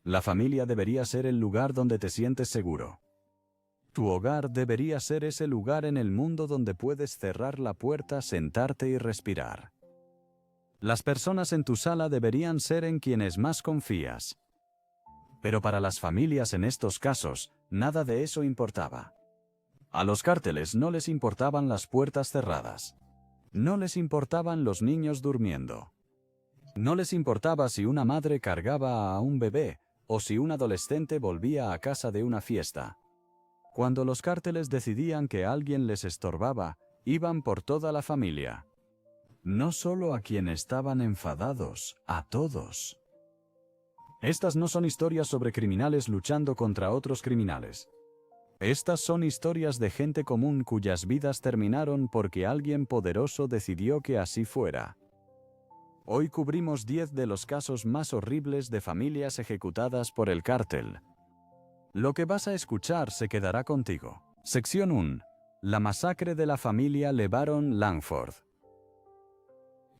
La familia debería ser el lugar donde te sientes seguro. Tu hogar debería ser ese lugar en el mundo donde puedes cerrar la puerta, sentarte y respirar. Las personas en tu sala deberían ser en quienes más confías. Pero para las familias en estos casos, nada de eso importaba. A los cárteles no les importaban las puertas cerradas. No les importaban los niños durmiendo. No les importaba si una madre cargaba a un bebé o si un adolescente volvía a casa de una fiesta. Cuando los cárteles decidían que alguien les estorbaba, iban por toda la familia. No solo a quien estaban enfadados, a todos. Estas no son historias sobre criminales luchando contra otros criminales. Estas son historias de gente común cuyas vidas terminaron porque alguien poderoso decidió que así fuera. Hoy cubrimos 10 de los casos más horribles de familias ejecutadas por el cártel. Lo que vas a escuchar se quedará contigo. Sección 1. La masacre de la familia LeBaron Langford.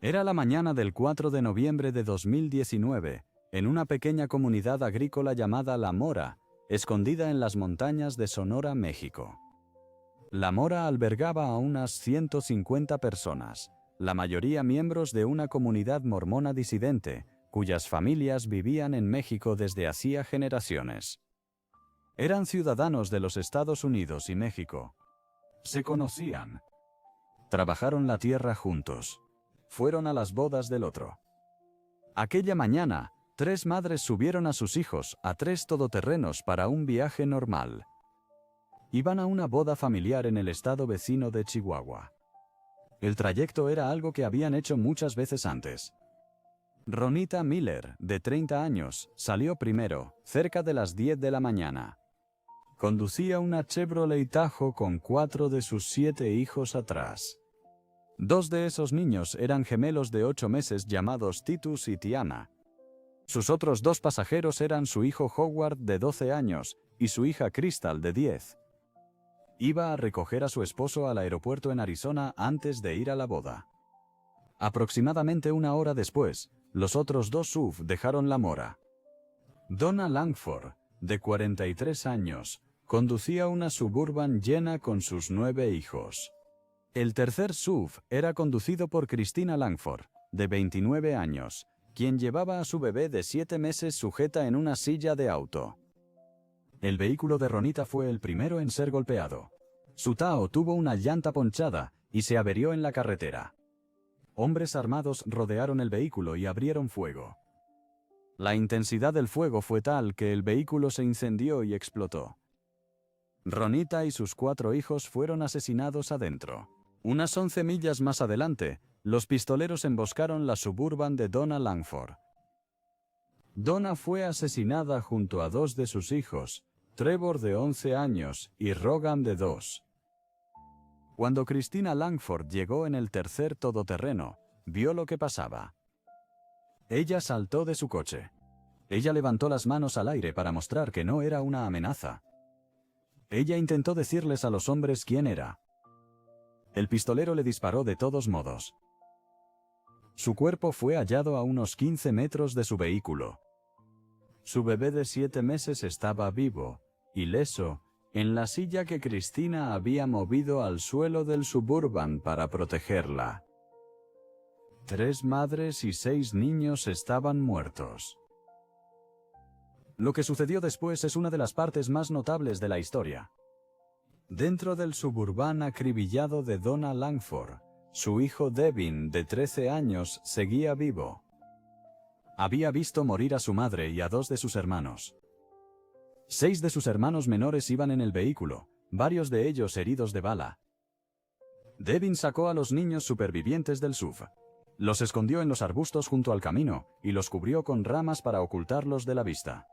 Era la mañana del 4 de noviembre de 2019, en una pequeña comunidad agrícola llamada La Mora, escondida en las montañas de Sonora, México. La Mora albergaba a unas 150 personas, la mayoría miembros de una comunidad mormona disidente, cuyas familias vivían en México desde hacía generaciones. Eran ciudadanos de los Estados Unidos y México. Se conocían. Trabajaron la tierra juntos. Fueron a las bodas del otro. Aquella mañana, 3 madres subieron a sus hijos a 3 todoterrenos para un viaje normal. Iban a una boda familiar en el estado vecino de Chihuahua. El trayecto era algo que habían hecho muchas veces antes. Ronita Miller, de 30 años, salió primero, cerca de las 10 de la mañana. Conducía una Chevrolet Tahoe con 4 de sus 7 hijos atrás. 2 de esos niños eran gemelos de 8 meses llamados Titus y Tiana. Sus otros 2 pasajeros eran su hijo Howard, de 12 años, y su hija Crystal, de 10. Iba a recoger a su esposo al aeropuerto en Arizona antes de ir a la boda. Aproximadamente una hora después, los otros 2 SUV dejaron La Mora. Donna Langford, de 43 años, conducía una Suburban llena con sus 9 hijos. El tercer SUV era conducido por Christina Langford, de 29 años, quien llevaba a su bebé de 7 meses sujeta en una silla de auto. El vehículo de Ronita fue el primero en ser golpeado. Su Tahoe tuvo una llanta ponchada y se averió en la carretera. Hombres armados rodearon el vehículo y abrieron fuego. La intensidad del fuego fue tal que el vehículo se incendió y explotó. Ronita y sus 4 hijos fueron asesinados adentro. Unas 11 millas más adelante, los pistoleros emboscaron la Suburban de Donna Langford. Donna fue asesinada junto a 2 de sus hijos, Trevor, de 11 años, y Rogan, de 2. Cuando Christina Langford llegó en el tercer todoterreno, vio lo que pasaba. Ella saltó de su coche. Ella levantó las manos al aire para mostrar que no era una amenaza. Ella intentó decirles a los hombres quién era. El pistolero le disparó de todos modos. Su cuerpo fue hallado a unos 15 metros de su vehículo. Su bebé de 7 meses estaba vivo, ileso, en la silla que Christina había movido al suelo del Suburban para protegerla. 3 madres y 6 niños estaban muertos. Lo que sucedió después es una de las partes más notables de la historia. Dentro del Suburban acribillado de Donna Langford, su hijo Devin, de 13 años, seguía vivo. Había visto morir a su madre y a 2 de sus hermanos. 6 de sus hermanos menores iban en el vehículo, varios de ellos heridos de bala. Devin sacó a los niños supervivientes del SUV. Los escondió en los arbustos junto al camino y los cubrió con ramas para ocultarlos de la vista.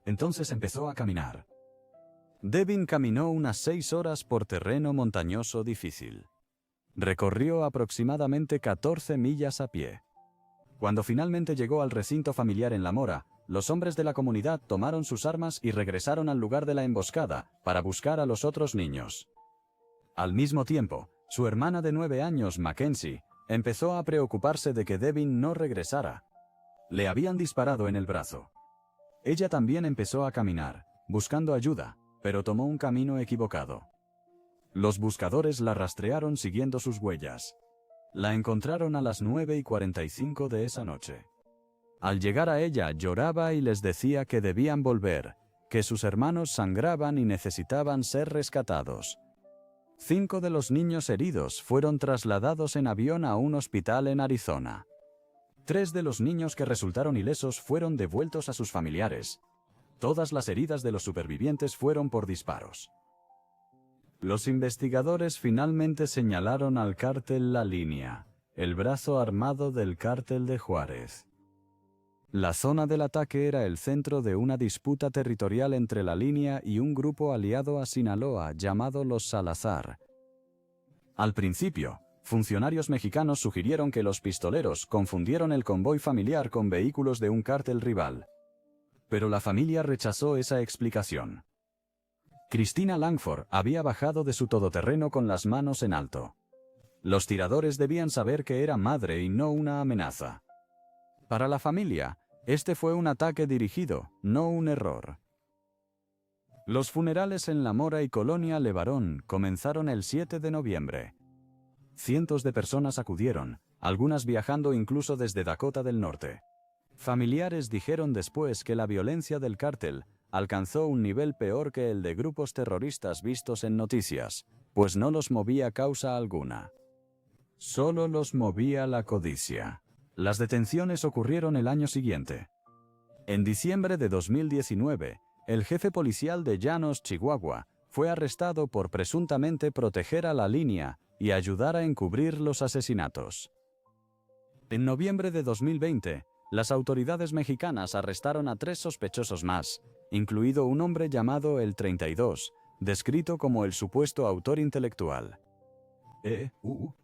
Entonces empezó a caminar. Devin caminó unas 6 horas por terreno montañoso difícil. Recorrió aproximadamente 14 millas a pie. Cuando finalmente llegó al recinto familiar en La Mora, los hombres de la comunidad tomaron sus armas y regresaron al lugar de la emboscada para buscar a los otros niños. Al mismo tiempo, su hermana de 9 años, Mackenzie, empezó a preocuparse de que Devin no regresara. Le habían disparado en el brazo. Ella también empezó a caminar, buscando ayuda, pero tomó un camino equivocado. Los buscadores la rastrearon siguiendo sus huellas. La encontraron a las 9:45 de esa noche. Al llegar a ella, lloraba y les decía que debían volver, que sus hermanos sangraban y necesitaban ser rescatados. 5 de los niños heridos fueron trasladados en avión a un hospital en Arizona. 3 de los niños que resultaron ilesos fueron devueltos a sus familiares. Todas las heridas de los supervivientes fueron por disparos. Los investigadores finalmente señalaron al cártel La Línea, el brazo armado del cártel de Juárez. La zona del ataque era el centro de una disputa territorial entre La Línea y un grupo aliado a Sinaloa llamado los Salazar. Al principio, funcionarios mexicanos sugirieron que los pistoleros confundieron el convoy familiar con vehículos de un cártel rival. Pero la familia rechazó esa explicación. Christina Langford había bajado de su todoterreno con las manos en alto. Los tiradores debían saber que era madre y no una amenaza. Para la familia, este fue un ataque dirigido, no un error. Los funerales en La Mora y Colonia Levarón comenzaron el 7 de noviembre. Cientos de personas acudieron, algunas viajando incluso desde Dakota del Norte. Familiares dijeron después que la violencia del cártel alcanzó un nivel peor que el de grupos terroristas vistos en noticias, pues no los movía causa alguna. Solo los movía la codicia. Las detenciones ocurrieron el año siguiente. En diciembre de 2019, el jefe policial de Llanos, Chihuahua, fue arrestado por presuntamente proteger a La Línea y ayudar a encubrir los asesinatos. En noviembre de 2020, las autoridades mexicanas arrestaron a 3 sospechosos más, incluido un hombre llamado El 32, descrito como el supuesto autor intelectual.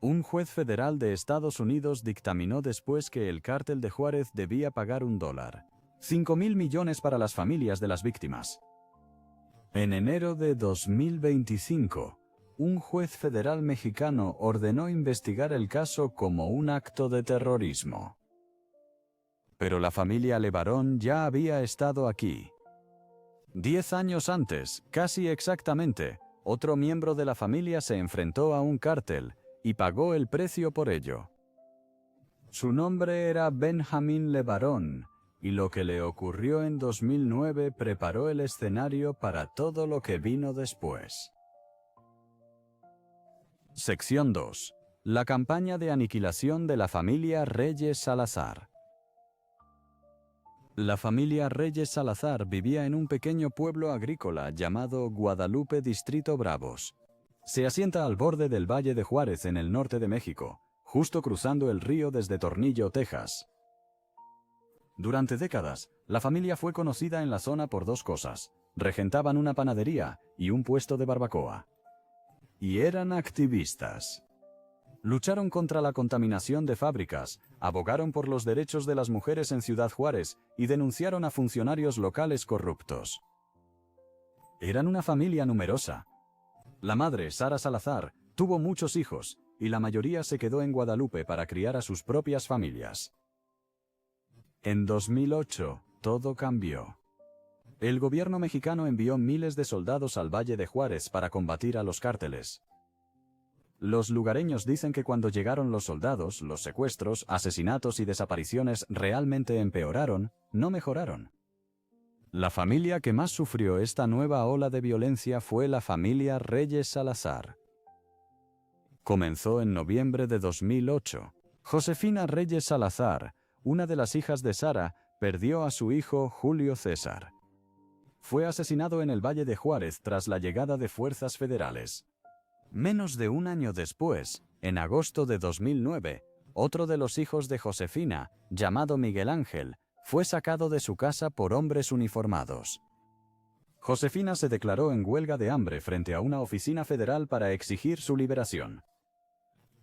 Un juez federal de Estados Unidos dictaminó después que el cártel de Juárez debía pagar $1. 5,000 millones para las familias de las víctimas. En enero de 2025, un juez federal mexicano ordenó investigar el caso como un acto de terrorismo. Pero la familia Levarón ya había estado aquí. 10 años antes, casi exactamente, otro miembro de la familia se enfrentó a un cártel y pagó el precio por ello. Su nombre era Benjamín Levarón, y lo que le ocurrió en 2009 preparó el escenario para todo lo que vino después. Sección 2. La campaña de aniquilación de la familia Reyes Salazar. La familia Reyes Salazar vivía en un pequeño pueblo agrícola llamado Guadalupe, Distrito Bravos. Se asienta al borde del Valle de Juárez en el norte de México, justo cruzando el río desde Tornillo, Texas. Durante décadas, la familia fue conocida en la zona por 2 cosas: regentaban una panadería y un puesto de barbacoa. Y eran activistas. Lucharon contra la contaminación de fábricas, abogaron por los derechos de las mujeres en Ciudad Juárez y denunciaron a funcionarios locales corruptos. Eran una familia numerosa. La madre, Sara Salazar, tuvo muchos hijos, y la mayoría se quedó en Guadalupe para criar a sus propias familias. En 2008, todo cambió. El gobierno mexicano envió miles de soldados al Valle de Juárez para combatir a los cárteles. Los lugareños dicen que cuando llegaron los soldados, los secuestros, asesinatos y desapariciones realmente empeoraron, no mejoraron. La familia que más sufrió esta nueva ola de violencia fue la familia Reyes Salazar. Comenzó en noviembre de 2008. Josefina Reyes Salazar, una de las hijas de Sara, perdió a su hijo Julio César. Fue asesinado en el Valle de Juárez tras la llegada de fuerzas federales. Menos de un año después, en agosto de 2009, otro de los hijos de Josefina, llamado Miguel Ángel, fue sacado de su casa por hombres uniformados. Josefina se declaró en huelga de hambre frente a una oficina federal para exigir su liberación.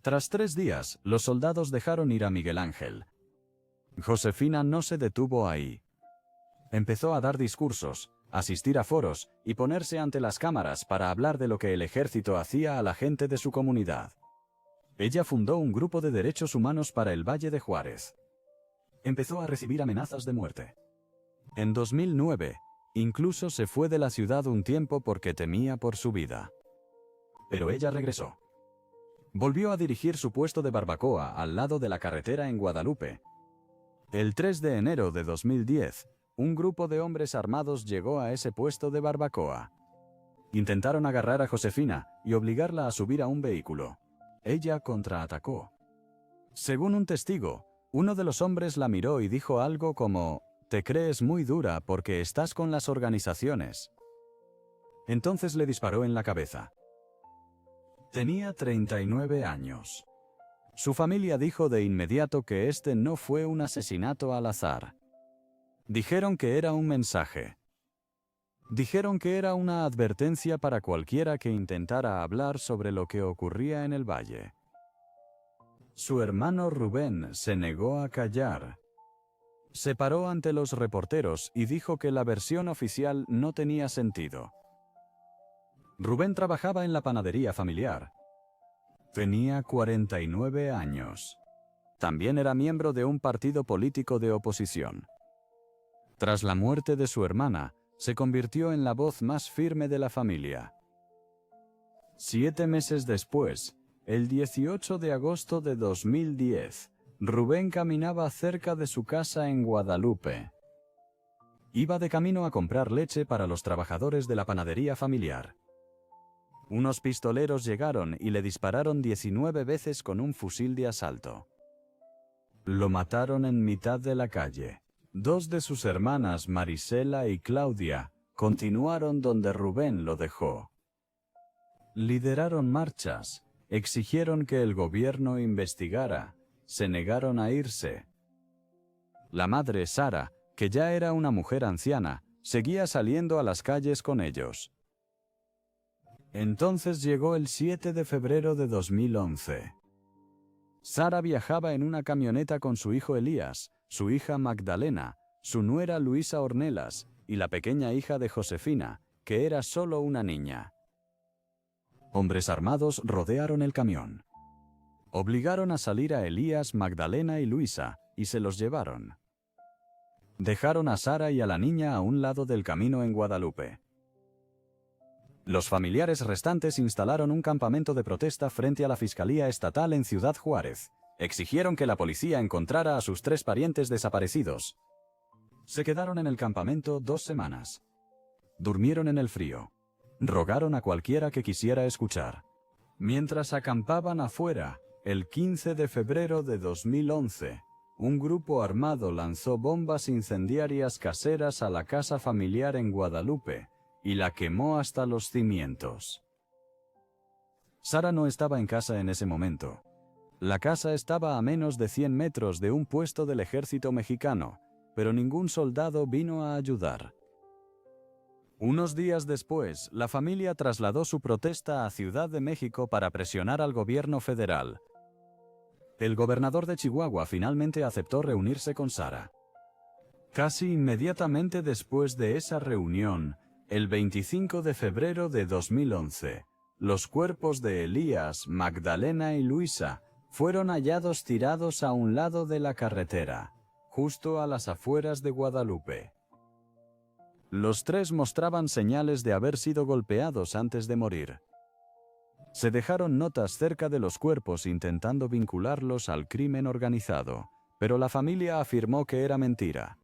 Tras 3 días, los soldados dejaron ir a Miguel Ángel. Josefina no se detuvo ahí. Empezó a dar discursos, asistir a foros y ponerse ante las cámaras para hablar de lo que el ejército hacía a la gente de su comunidad. Ella fundó un grupo de derechos humanos para el Valle de Juárez. Empezó a recibir amenazas de muerte. En 2009, incluso se fue de la ciudad un tiempo porque temía por su vida. Pero ella regresó. Volvió a dirigir su puesto de barbacoa al lado de la carretera en Guadalupe. El 3 de enero de 2010, un grupo de hombres armados llegó a ese puesto de barbacoa. Intentaron agarrar a Josefina y obligarla a subir a un vehículo. Ella contraatacó. Según un testigo, uno de los hombres la miró y dijo algo como: «Te crees muy dura porque estás con las organizaciones». Entonces le disparó en la cabeza. Tenía 39 años. Su familia dijo de inmediato que este no fue un asesinato al azar. Dijeron que era un mensaje. Dijeron que era una advertencia para cualquiera que intentara hablar sobre lo que ocurría en el valle. Su hermano Rubén se negó a callar. Se paró ante los reporteros y dijo que la versión oficial no tenía sentido. Rubén trabajaba en la panadería familiar. Tenía 49 años. También era miembro de un partido político de oposición. Tras la muerte de su hermana, se convirtió en la voz más firme de la familia. 7 meses después, el 18 de agosto de 2010, Rubén caminaba cerca de su casa en Guadalupe. Iba de camino a comprar leche para los trabajadores de la panadería familiar. Unos pistoleros llegaron y le dispararon 19 veces con un fusil de asalto. Lo mataron en mitad de la calle. 2 de sus hermanas, Marisela y Claudia, continuaron donde Rubén lo dejó. Lideraron marchas, exigieron que el gobierno investigara, se negaron a irse. La madre, Sara, que ya era una mujer anciana, seguía saliendo a las calles con ellos. Entonces llegó el 7 de febrero de 2011. Sara viajaba en una camioneta con su hijo Elías, su hija Magdalena, su nuera Luisa Ornelas y la pequeña hija de Josefina, que era solo una niña. Hombres armados rodearon el camión. Obligaron a salir a Elías, Magdalena y Luisa, y se los llevaron. Dejaron a Sara y a la niña a un lado del camino en Guadalupe. Los familiares restantes instalaron un campamento de protesta frente a la Fiscalía Estatal en Ciudad Juárez. Exigieron que la policía encontrara a sus 3 parientes desaparecidos. Se quedaron en el campamento 2 semanas. Durmieron en el frío. Rogaron a cualquiera que quisiera escuchar. Mientras acampaban afuera, el 15 de febrero de 2011, un grupo armado lanzó bombas incendiarias caseras a la casa familiar en Guadalupe y la quemó hasta los cimientos. Sara no estaba en casa en ese momento. La casa estaba a menos de 100 metros de un puesto del ejército mexicano, pero ningún soldado vino a ayudar. Unos días después, la familia trasladó su protesta a Ciudad de México para presionar al gobierno federal. El gobernador de Chihuahua finalmente aceptó reunirse con Sara. Casi inmediatamente después de esa reunión, el 25 de febrero de 2011, los cuerpos de Elías, Magdalena y Luisa fueron hallados tirados a un lado de la carretera, justo a las afueras de Guadalupe. Los 3 mostraban señales de haber sido golpeados antes de morir. Se dejaron notas cerca de los cuerpos intentando vincularlos al crimen organizado, pero la familia afirmó que era mentira.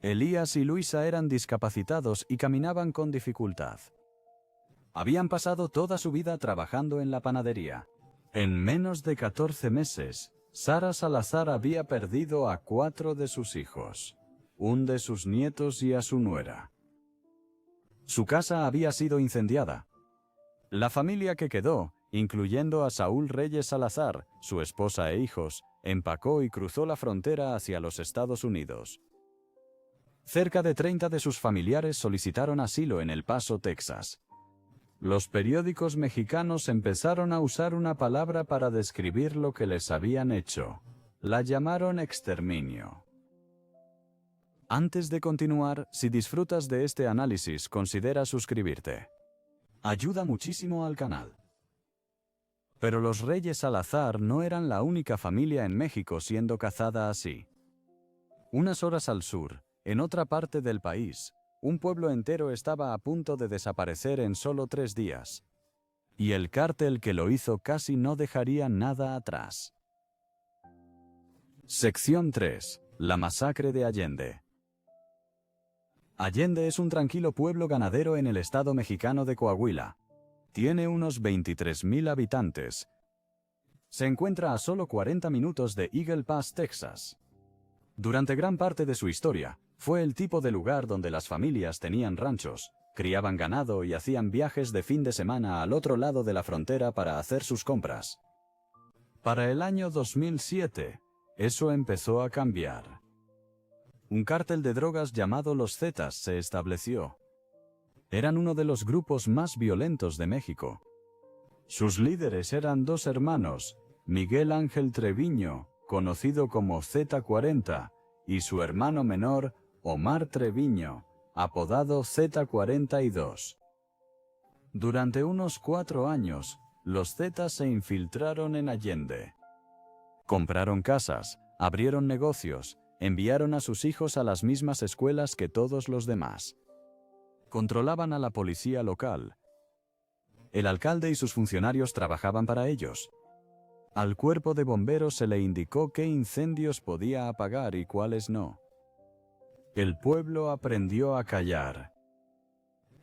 Elías y Luisa eran discapacitados y caminaban con dificultad. Habían pasado toda su vida trabajando en la panadería. En menos de 14 meses, Sara Salazar había perdido a 4 de sus hijos, un de sus nietos y a su nuera. Su casa había sido incendiada. La familia que quedó, incluyendo a Saúl Reyes Salazar, su esposa e hijos, empacó y cruzó la frontera hacia los Estados Unidos. Cerca de 30 de sus familiares solicitaron asilo en El Paso, Texas. Los periódicos mexicanos empezaron a usar una palabra para describir lo que les habían hecho. La llamaron exterminio. Antes de continuar, si disfrutas de este análisis, considera suscribirte. Ayuda muchísimo al canal. Pero los Reyes Salazar no eran la única familia en México siendo cazada así. Unas horas al sur, En otra parte del país, un pueblo entero estaba a punto de desaparecer en solo 3 días. Y el cártel que lo hizo casi no dejaría nada atrás. Sección 3. La masacre de Allende. Allende es un tranquilo pueblo ganadero en el estado mexicano de Coahuila. Tiene unos 23,000 habitantes. Se encuentra a solo 40 minutos de Eagle Pass, Texas. Durante gran parte de su historia, fue el tipo de lugar donde las familias tenían ranchos, criaban ganado y hacían viajes de fin de semana al otro lado de la frontera para hacer sus compras. Para el año 2007, eso empezó a cambiar. Un cártel de drogas llamado Los Zetas se estableció. Eran uno de los grupos más violentos de México. Sus líderes eran 2 hermanos, Miguel Ángel Treviño, conocido como Z40, y su hermano menor, Omar Treviño, apodado Z42. Durante unos 4 años, los Zetas se infiltraron en Allende. Compraron casas, abrieron negocios, enviaron a sus hijos a las mismas escuelas que todos los demás. Controlaban a la policía local. El alcalde y sus funcionarios trabajaban para ellos. Al cuerpo de bomberos se le indicó qué incendios podía apagar y cuáles no. El pueblo aprendió a callar.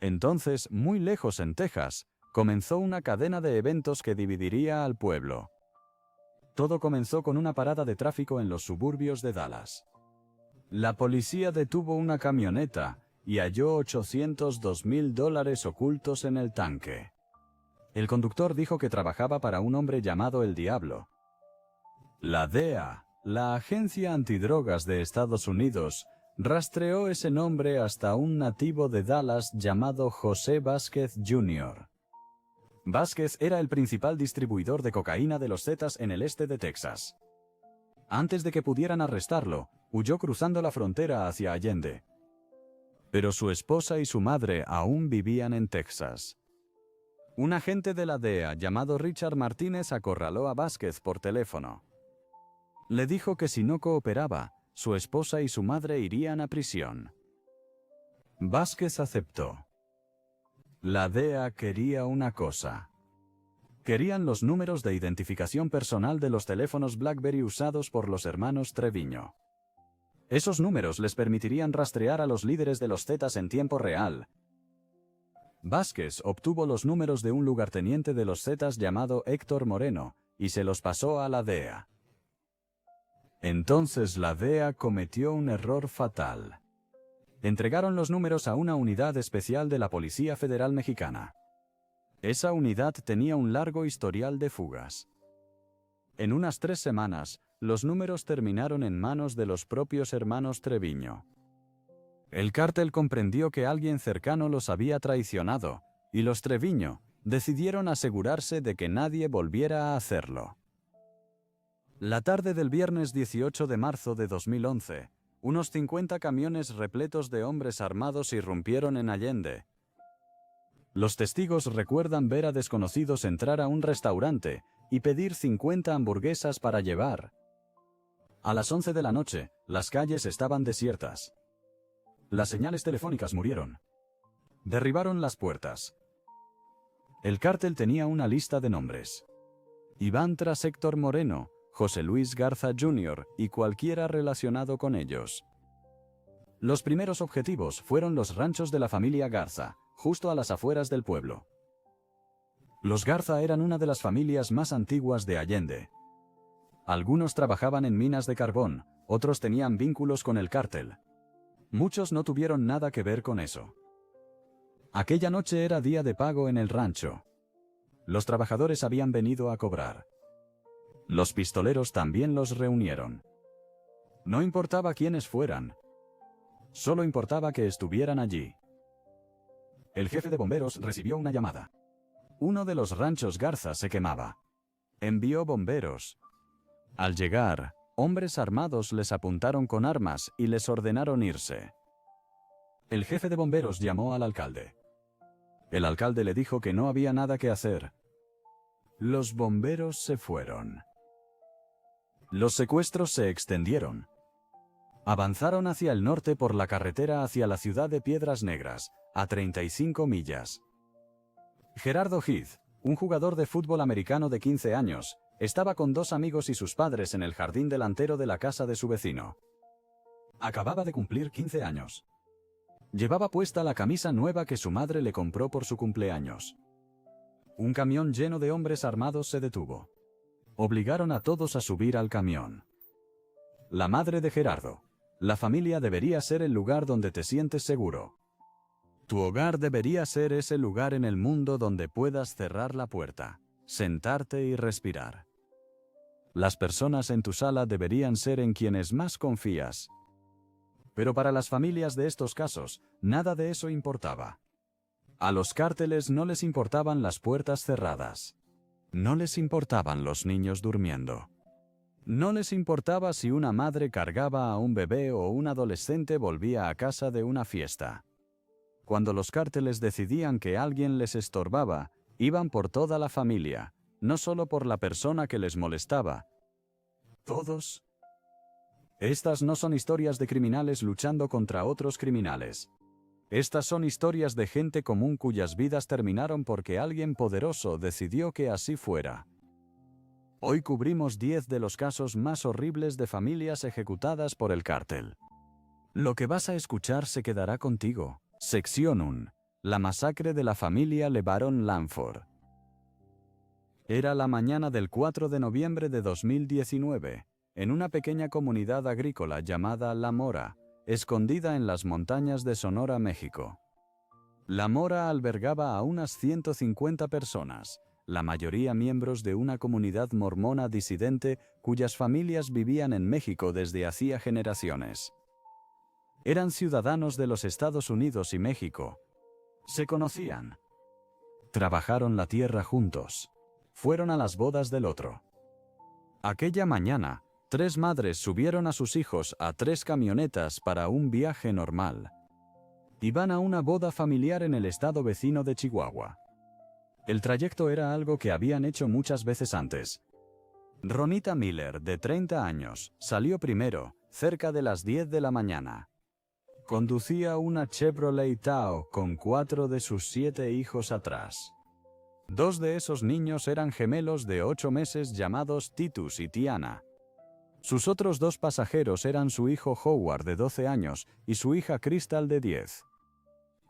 Entonces, muy lejos en Texas, comenzó una cadena de eventos que dividiría al pueblo. Todo comenzó con una parada de tráfico en los suburbios de Dallas. La policía detuvo una camioneta y halló $802,000 ocultos en el tanque. El conductor dijo que trabajaba para un hombre llamado El Diablo. La DEA, la Agencia Antidrogas de Estados Unidos, rastreó ese nombre hasta un nativo de Dallas llamado José Vázquez Jr. Vázquez era el principal distribuidor de cocaína de los Zetas en el este de Texas. Antes de que pudieran arrestarlo, huyó cruzando la frontera hacia Allende. Pero su esposa y su madre aún vivían en Texas. Un agente de la DEA llamado Richard Martínez acorraló a Vázquez por teléfono. Le dijo que si no cooperaba, su esposa y su madre irían a prisión. Vázquez aceptó. La DEA quería una cosa. Querían los números de identificación personal de los teléfonos BlackBerry usados por los hermanos Treviño. Esos números les permitirían rastrear a los líderes de los Zetas en tiempo real. Vázquez obtuvo los números de un lugarteniente de los Zetas llamado Héctor Moreno, y se los pasó a la DEA. Entonces la DEA cometió un error fatal. Entregaron los números a una unidad especial de la Policía Federal Mexicana. Esa unidad tenía un largo historial de fugas. En unas 3 semanas, los números terminaron en manos de los propios hermanos Treviño. El cártel comprendió que alguien cercano los había traicionado, y los Treviño decidieron asegurarse de que nadie volviera a hacerlo. La tarde del viernes 18 de marzo de 2011, unos 50 camiones repletos de hombres armados irrumpieron en Allende. Los testigos recuerdan ver a desconocidos entrar a un restaurante y pedir 50 hamburguesas para llevar. A las 11 de la noche, las calles estaban desiertas. Las señales telefónicas murieron. Derribaron las puertas. El cártel tenía una lista de nombres. Iban tras Héctor Moreno, José Luis Garza Jr. y cualquiera relacionado con ellos. Los primeros objetivos fueron los ranchos de la familia Garza, justo a las afueras del pueblo. Los Garza eran una de las familias más antiguas de Allende. Algunos trabajaban en minas de carbón, otros tenían vínculos con el cártel. Muchos no tuvieron nada que ver con eso. Aquella noche era día de pago en el rancho. Los trabajadores habían venido a cobrar. Los pistoleros también los reunieron. No importaba quiénes fueran. Solo importaba que estuvieran allí. El jefe de bomberos recibió una llamada. Uno de los ranchos Garza se quemaba. Envió bomberos. Al llegar, hombres armados les apuntaron con armas y les ordenaron irse. El jefe de bomberos llamó al alcalde. El alcalde le dijo que no había nada que hacer. Los bomberos se fueron. Los secuestros se extendieron. Avanzaron hacia el norte por la carretera hacia la ciudad de Piedras Negras, a 35 millas. Gerardo Heath, un jugador de fútbol americano de 15 años, estaba con dos amigos y sus padres en el jardín delantero de la casa de su vecino. Acababa de cumplir 15 años. Llevaba puesta la camisa nueva que su madre le compró por su cumpleaños. Un camión lleno de hombres armados se detuvo. Obligaron a todos a subir al camión. La madre de Gerardo: la familia debería ser el lugar donde te sientes seguro. Tu hogar debería ser ese lugar en el mundo donde puedas cerrar la puerta, sentarte y respirar. Las personas en tu sala deberían ser en quienes más confías. Pero para las familias de estos casos, nada de eso importaba. A los cárteles no les importaban las puertas cerradas. No les importaban los niños durmiendo. No les importaba si una madre cargaba a un bebé o un adolescente volvía a casa de una fiesta. Cuando los cárteles decidían que alguien les estorbaba, iban por toda la familia, no solo por la persona que les molestaba. Todos. Estas no son historias de criminales luchando contra otros criminales. Estas son historias de gente común cuyas vidas terminaron porque alguien poderoso decidió que así fuera. Hoy cubrimos 10 de los casos más horribles de familias ejecutadas por el cártel. Lo que vas a escuchar se quedará contigo. Sección 1. La masacre de la familia LeBaron Langford. Era la mañana del 4 de noviembre de 2019, en una pequeña comunidad agrícola llamada La Mora, escondida en las montañas de Sonora, México. La Mora albergaba a unas 150 personas, la mayoría miembros de una comunidad mormona disidente cuyas familias vivían en México desde hacía generaciones. Eran ciudadanos de los Estados Unidos y México. Se conocían. Trabajaron la tierra juntos. Fueron a las bodas del otro. Aquella mañana, 3 madres subieron a sus hijos a 3 camionetas para un viaje normal. Iban a una boda familiar en el estado vecino de Chihuahua. El trayecto era algo que habían hecho muchas veces antes. Ronita Miller, de 30 años, salió primero, cerca de las 10 de la mañana. Conducía una Chevrolet Tahoe con 4 de sus 7 hijos atrás. 2 de esos niños eran gemelos de 8 meses llamados Titus y Tiana. Sus otros 2 pasajeros eran su hijo Howard, de 12 años, y su hija Crystal, de 10.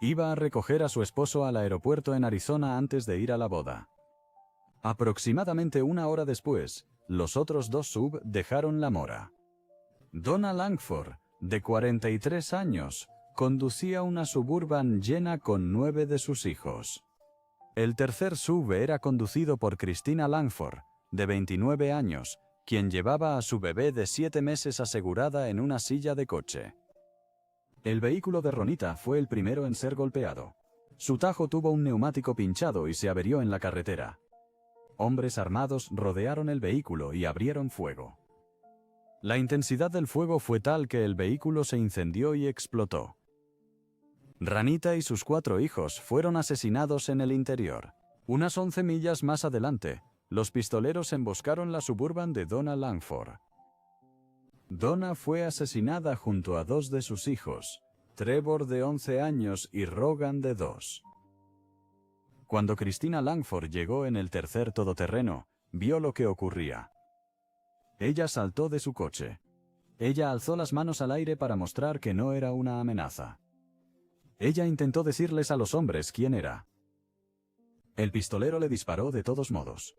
Iba a recoger a su esposo al aeropuerto en Arizona antes de ir a la boda. Aproximadamente 1 hora después, los otros 2 sub dejaron La Mora. Donna Langford, de 43 años, conducía una Suburban llena con 9 de sus hijos. El tercer sub era conducido por Christina Langford, de 29 años, quien llevaba a su bebé de 7 meses asegurada en una silla de coche. El vehículo de Ronita fue el primero en ser golpeado. Su Tajo tuvo un neumático pinchado y se averió en la carretera. Hombres armados rodearon el vehículo y abrieron fuego. La intensidad del fuego fue tal que el vehículo se incendió y explotó. Ranita y sus 4 hijos fueron asesinados en el interior. Unas 11 millas más adelante, los pistoleros emboscaron la Suburban de Donna Langford. Donna fue asesinada junto a 2 de sus hijos, Trevor, de 11 años, y Rogan, de 2. Cuando Christina Langford llegó en el tercer todoterreno, vio lo que ocurría. Ella saltó de su coche. Ella alzó las manos al aire para mostrar que no era una amenaza. Ella intentó decirles a los hombres quién era. El pistolero le disparó de todos modos.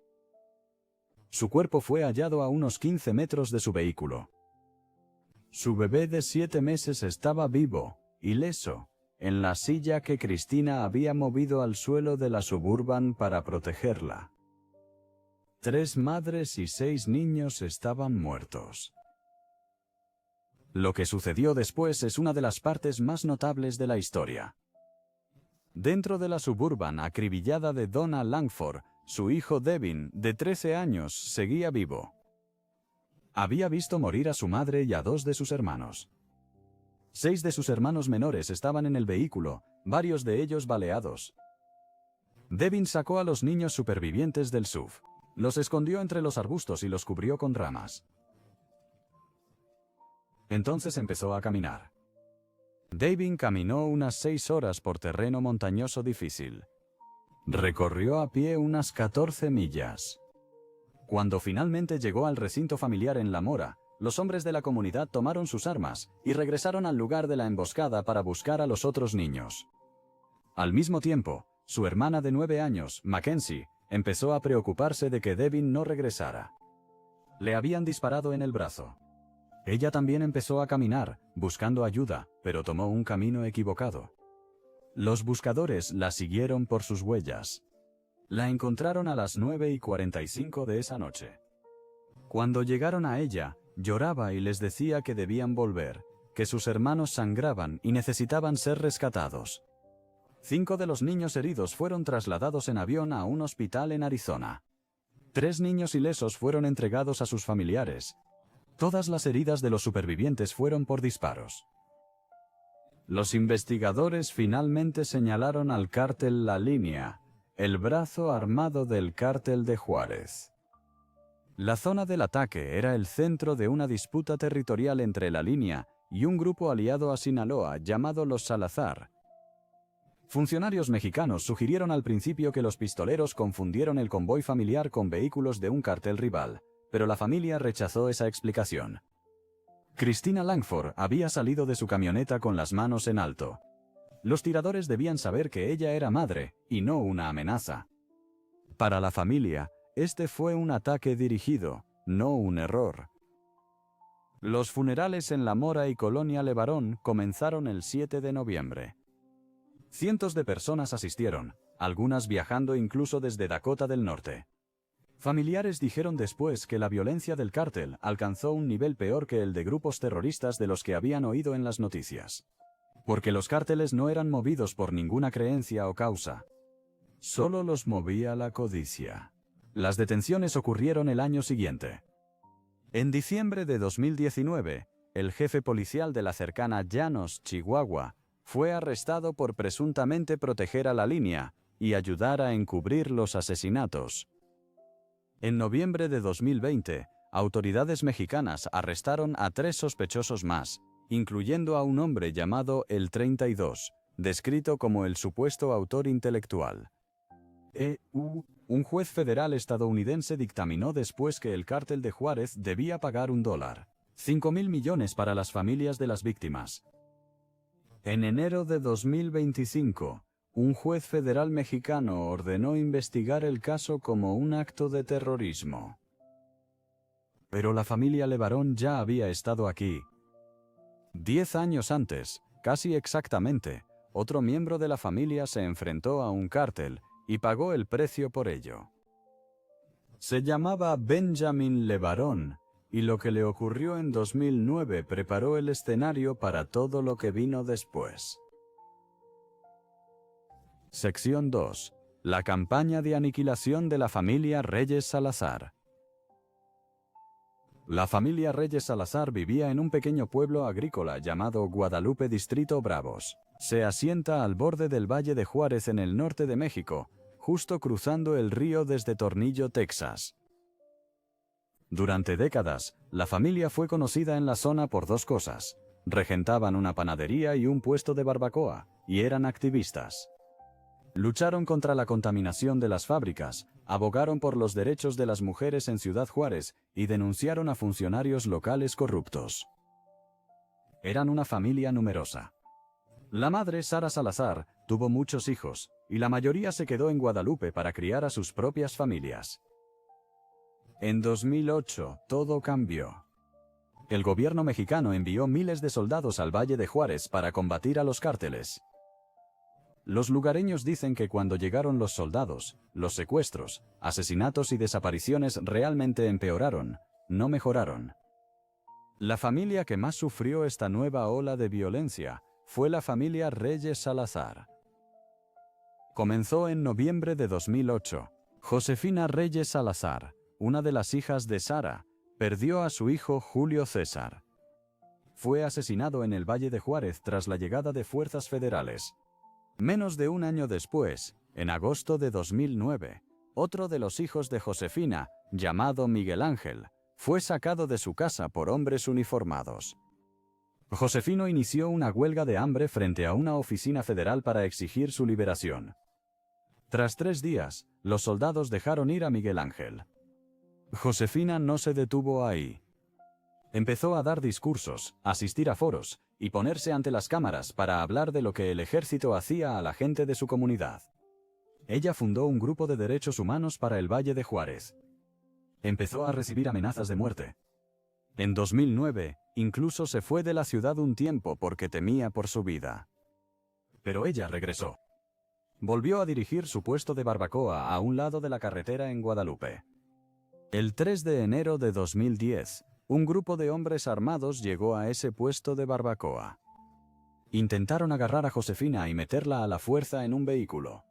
Su cuerpo fue hallado a unos 15 metros de su vehículo. Su bebé de 7 meses estaba vivo, ileso, en la silla que Christina había movido al suelo de la Suburban para protegerla. 3 madres y 6 niños estaban muertos. Lo que sucedió después es una de las partes más notables de la historia. Dentro de la Suburban acribillada de Donna Langford, su hijo Devin, de 13 años, seguía vivo. Había visto morir a su madre y a 2 de sus hermanos. 6 de sus hermanos menores estaban en el vehículo, varios de ellos baleados. Devin sacó a los niños supervivientes del SUV. Los escondió entre los arbustos y los cubrió con ramas. Entonces empezó a caminar. David caminó unas 6 horas por terreno montañoso difícil. Recorrió a pie unas 14 millas. Cuando finalmente llegó al recinto familiar en La Mora, los hombres de la comunidad tomaron sus armas y regresaron al lugar de la emboscada para buscar a los otros niños. Al mismo tiempo, su hermana de 9 años, Mackenzie, empezó a preocuparse de que Devin no regresara. Le habían disparado en el brazo. Ella también empezó a caminar, buscando ayuda, pero tomó un camino equivocado. Los buscadores la siguieron por sus huellas. La encontraron a las 9:45 de esa noche. Cuando llegaron a ella, lloraba y les decía que debían volver, que sus hermanos sangraban y necesitaban ser rescatados. 5 de los niños heridos fueron trasladados en avión a un hospital en Arizona. 3 niños ilesos fueron entregados a sus familiares. Todas las heridas de los supervivientes fueron por disparos. Los investigadores finalmente señalaron al cártel La Línea, el brazo armado del cártel de Juárez. La zona del ataque era el centro de una disputa territorial entre La Línea y un grupo aliado a Sinaloa llamado Los Salazar. Funcionarios mexicanos sugirieron al principio que los pistoleros confundieron el convoy familiar con vehículos de un cártel rival, pero la familia rechazó esa explicación. Christina Langford había salido de su camioneta con las manos en alto. Los tiradores debían saber que ella era madre, y no una amenaza. Para la familia, este fue un ataque dirigido, no un error. Los funerales en La Mora y Colonia Levarón comenzaron el 7 de noviembre. Cientos de personas asistieron, algunas viajando incluso desde Dakota del Norte. Familiares dijeron después que la violencia del cártel alcanzó un nivel peor que el de grupos terroristas de los que habían oído en las noticias. Porque los cárteles no eran movidos por ninguna creencia o causa. Solo los movía la codicia. Las detenciones ocurrieron el año siguiente. En diciembre de 2019, el jefe policial de la cercana Llanos, Chihuahua, fue arrestado por presuntamente proteger a La Línea y ayudar a encubrir los asesinatos. En noviembre de 2020, autoridades mexicanas arrestaron a 3 sospechosos más, incluyendo a un hombre llamado El 32, descrito como el supuesto autor intelectual. Un juez federal estadounidense dictaminó después que el cártel de Juárez debía pagar $1, 5,000 millones para las familias de las víctimas. En enero de 2025, un juez federal mexicano ordenó investigar el caso como un acto de terrorismo. Pero la familia Levarón ya había estado aquí. 10 años antes, casi exactamente, otro miembro de la familia se enfrentó a un cártel y pagó el precio por ello. Se llamaba Benjamin Levarón, y lo que le ocurrió en 2009 preparó el escenario para todo lo que vino después. Sección 2. La campaña de aniquilación de la familia Reyes Salazar. La familia Reyes Salazar vivía en un pequeño pueblo agrícola llamado Guadalupe Distrito Bravos. Se asienta al borde del Valle de Juárez en el norte de México, justo cruzando el río desde Tornillo, Texas. Durante décadas, la familia fue conocida en la zona por 2 cosas. Regentaban una panadería y un puesto de barbacoa, y eran activistas. Lucharon contra la contaminación de las fábricas, abogaron por los derechos de las mujeres en Ciudad Juárez y denunciaron a funcionarios locales corruptos. Eran una familia numerosa. La madre, Sara Salazar, tuvo muchos hijos, y la mayoría se quedó en Guadalupe para criar a sus propias familias. En 2008, todo cambió. El gobierno mexicano envió miles de soldados al Valle de Juárez para combatir a los cárteles. Los lugareños dicen que cuando llegaron los soldados, los secuestros, asesinatos y desapariciones realmente empeoraron, no mejoraron. La familia que más sufrió esta nueva ola de violencia fue la familia Reyes Salazar. Comenzó en noviembre de 2008. Josefina Reyes Salazar, una de las hijas de Sara, perdió a su hijo Julio César. Fue asesinado en el Valle de Juárez tras la llegada de fuerzas federales. Menos de un año después, en agosto de 2009, otro de los hijos de Josefina, llamado Miguel Ángel, fue sacado de su casa por hombres uniformados. Josefino inició una huelga de hambre frente a una oficina federal para exigir su liberación. Tras 3 días, los soldados dejaron ir a Miguel Ángel. Josefina no se detuvo ahí. Empezó a dar discursos, asistir a foros y ponerse ante las cámaras para hablar de lo que el ejército hacía a la gente de su comunidad. Ella fundó un grupo de derechos humanos para el Valle de Juárez. Empezó a recibir amenazas de muerte. En 2009, incluso se fue de la ciudad un tiempo porque temía por su vida. Pero ella regresó. Volvió a dirigir su puesto de barbacoa a un lado de la carretera en Guadalupe. El 3 de enero de 2010, un grupo de hombres armados llegó a ese puesto de barbacoa. Intentaron agarrar a Josefina y meterla a la fuerza en un vehículo.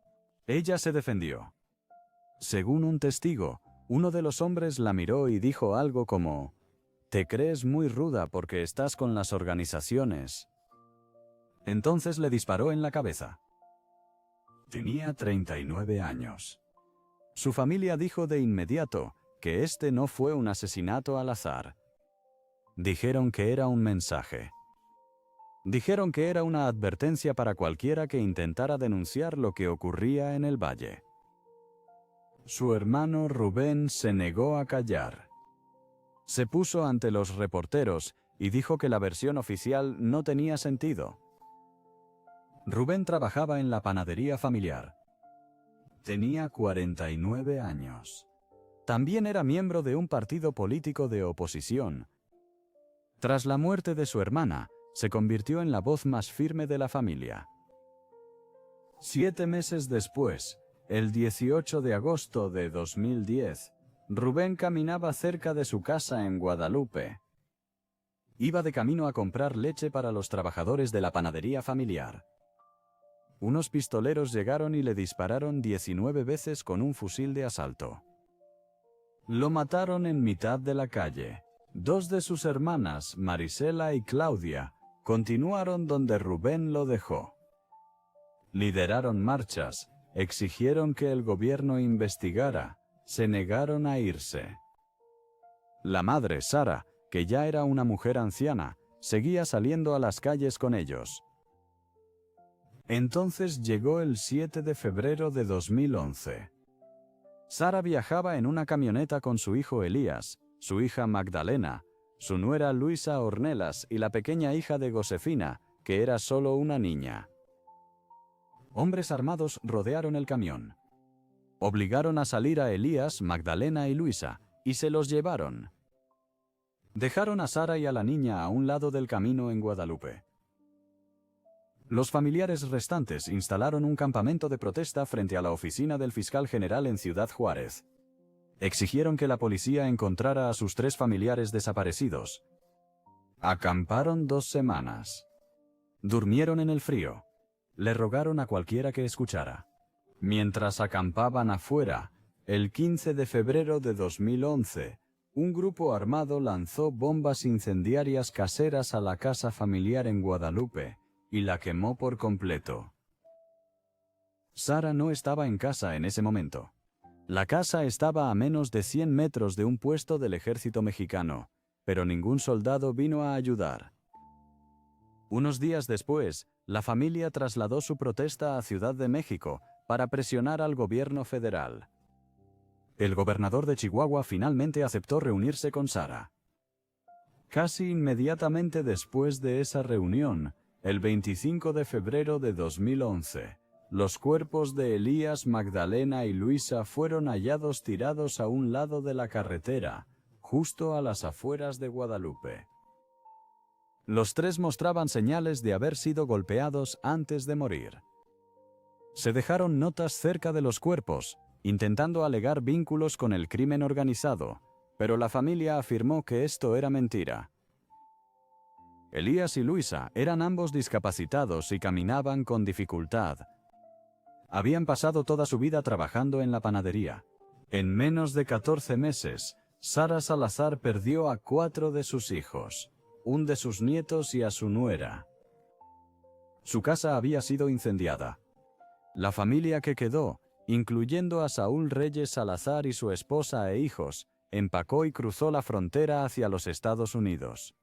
Ella se defendió. Según un testigo, uno de los hombres la miró y dijo algo como: «Te crees muy ruda porque estás con las organizaciones». Entonces le disparó en la cabeza. Tenía 39 años. Su familia dijo de inmediato que este no fue un asesinato al azar. Dijeron que era un mensaje. Dijeron que era una advertencia para cualquiera que intentara denunciar lo que ocurría en el valle. Su hermano Rubén se negó a callar. Se puso ante los reporteros y dijo que la versión oficial no tenía sentido. Rubén trabajaba en la panadería familiar. Tenía 49 años. También era miembro de un partido político de oposición. Tras la muerte de su hermana, se convirtió en la voz más firme de la familia. 7 meses después, el 18 de agosto de 2010, Rubén caminaba cerca de su casa en Guadalupe. Iba de camino a comprar leche para los trabajadores de la panadería familiar. Unos pistoleros llegaron y le dispararon 19 veces con un fusil de asalto. Lo mataron en mitad de la calle. 2 de sus hermanas, Marisela y Claudia, continuaron donde Rubén lo dejó. Lideraron marchas, exigieron que el gobierno investigara, se negaron a irse. La madre, Sara, que ya era una mujer anciana, seguía saliendo a las calles con ellos. Entonces llegó el 7 de febrero de 2011. Sara viajaba en una camioneta con su hijo Elías, su hija Magdalena, su nuera Luisa Ornelas y la pequeña hija de Josefina, que era solo una niña. Hombres armados rodearon el camión. Obligaron a salir a Elías, Magdalena y Luisa, y se los llevaron. Dejaron a Sara y a la niña a un lado del camino en Guadalupe. Los familiares restantes instalaron un campamento de protesta frente a la oficina del fiscal general en Ciudad Juárez. Exigieron que la policía encontrara a sus 3 familiares desaparecidos. Acamparon 2 semanas. Durmieron en el frío. Le rogaron a cualquiera que escuchara. Mientras acampaban afuera, el 15 de febrero de 2011, un grupo armado lanzó bombas incendiarias caseras a la casa familiar en Guadalupe y la quemó por completo. Sara no estaba en casa en ese momento. La casa estaba a menos de 100 metros de un puesto del ejército mexicano, pero ningún soldado vino a ayudar. Unos días después, la familia trasladó su protesta a Ciudad de México para presionar al gobierno federal. El gobernador de Chihuahua finalmente aceptó reunirse con Sara. Casi inmediatamente después de esa reunión, el 25 de febrero de 2011, los cuerpos de Elías, Magdalena y Luisa fueron hallados tirados a un lado de la carretera, justo a las afueras de Guadalupe. Los 3 mostraban señales de haber sido golpeados antes de morir. Se dejaron notas cerca de los cuerpos, intentando alegar vínculos con el crimen organizado, pero la familia afirmó que esto era mentira. Elías y Luisa eran ambos discapacitados y caminaban con dificultad. Habían pasado toda su vida trabajando en la panadería. En menos de 14 meses, Sara Salazar perdió a 4 de sus hijos, un de sus nietos y a su nuera. Su casa había sido incendiada. La familia que quedó, incluyendo a Saúl Reyes Salazar y su esposa e hijos, empacó y cruzó la frontera hacia los Estados Unidos.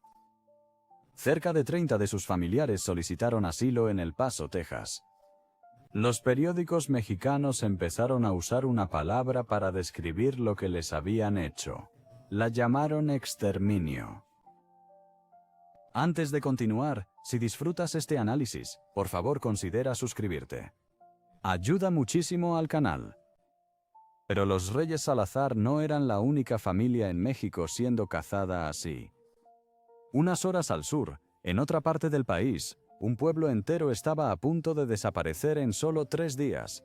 Cerca de 30 de sus familiares solicitaron asilo en El Paso, Texas. Los periódicos mexicanos empezaron a usar una palabra para describir lo que les habían hecho. La llamaron exterminio. Antes de continuar, si disfrutas este análisis, por favor considera suscribirte. Ayuda muchísimo al canal. Pero los Reyes Salazar no eran la única familia en México siendo cazada así. Unas horas al sur, en otra parte del país, un pueblo entero estaba a punto de desaparecer en solo 3 días.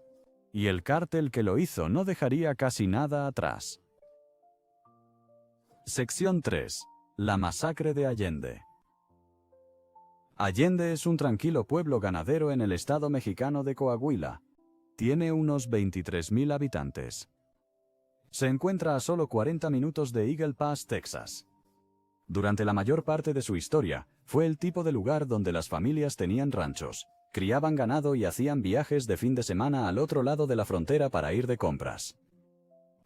Y el cártel que lo hizo no dejaría casi nada atrás. Sección 3. La masacre de Allende. Allende es un tranquilo pueblo ganadero en el estado mexicano de Coahuila. Tiene unos 23,000 habitantes. Se encuentra a solo 40 minutos de Eagle Pass, Texas. Durante la mayor parte de su historia, fue el tipo de lugar donde las familias tenían ranchos, criaban ganado y hacían viajes de fin de semana al otro lado de la frontera para ir de compras.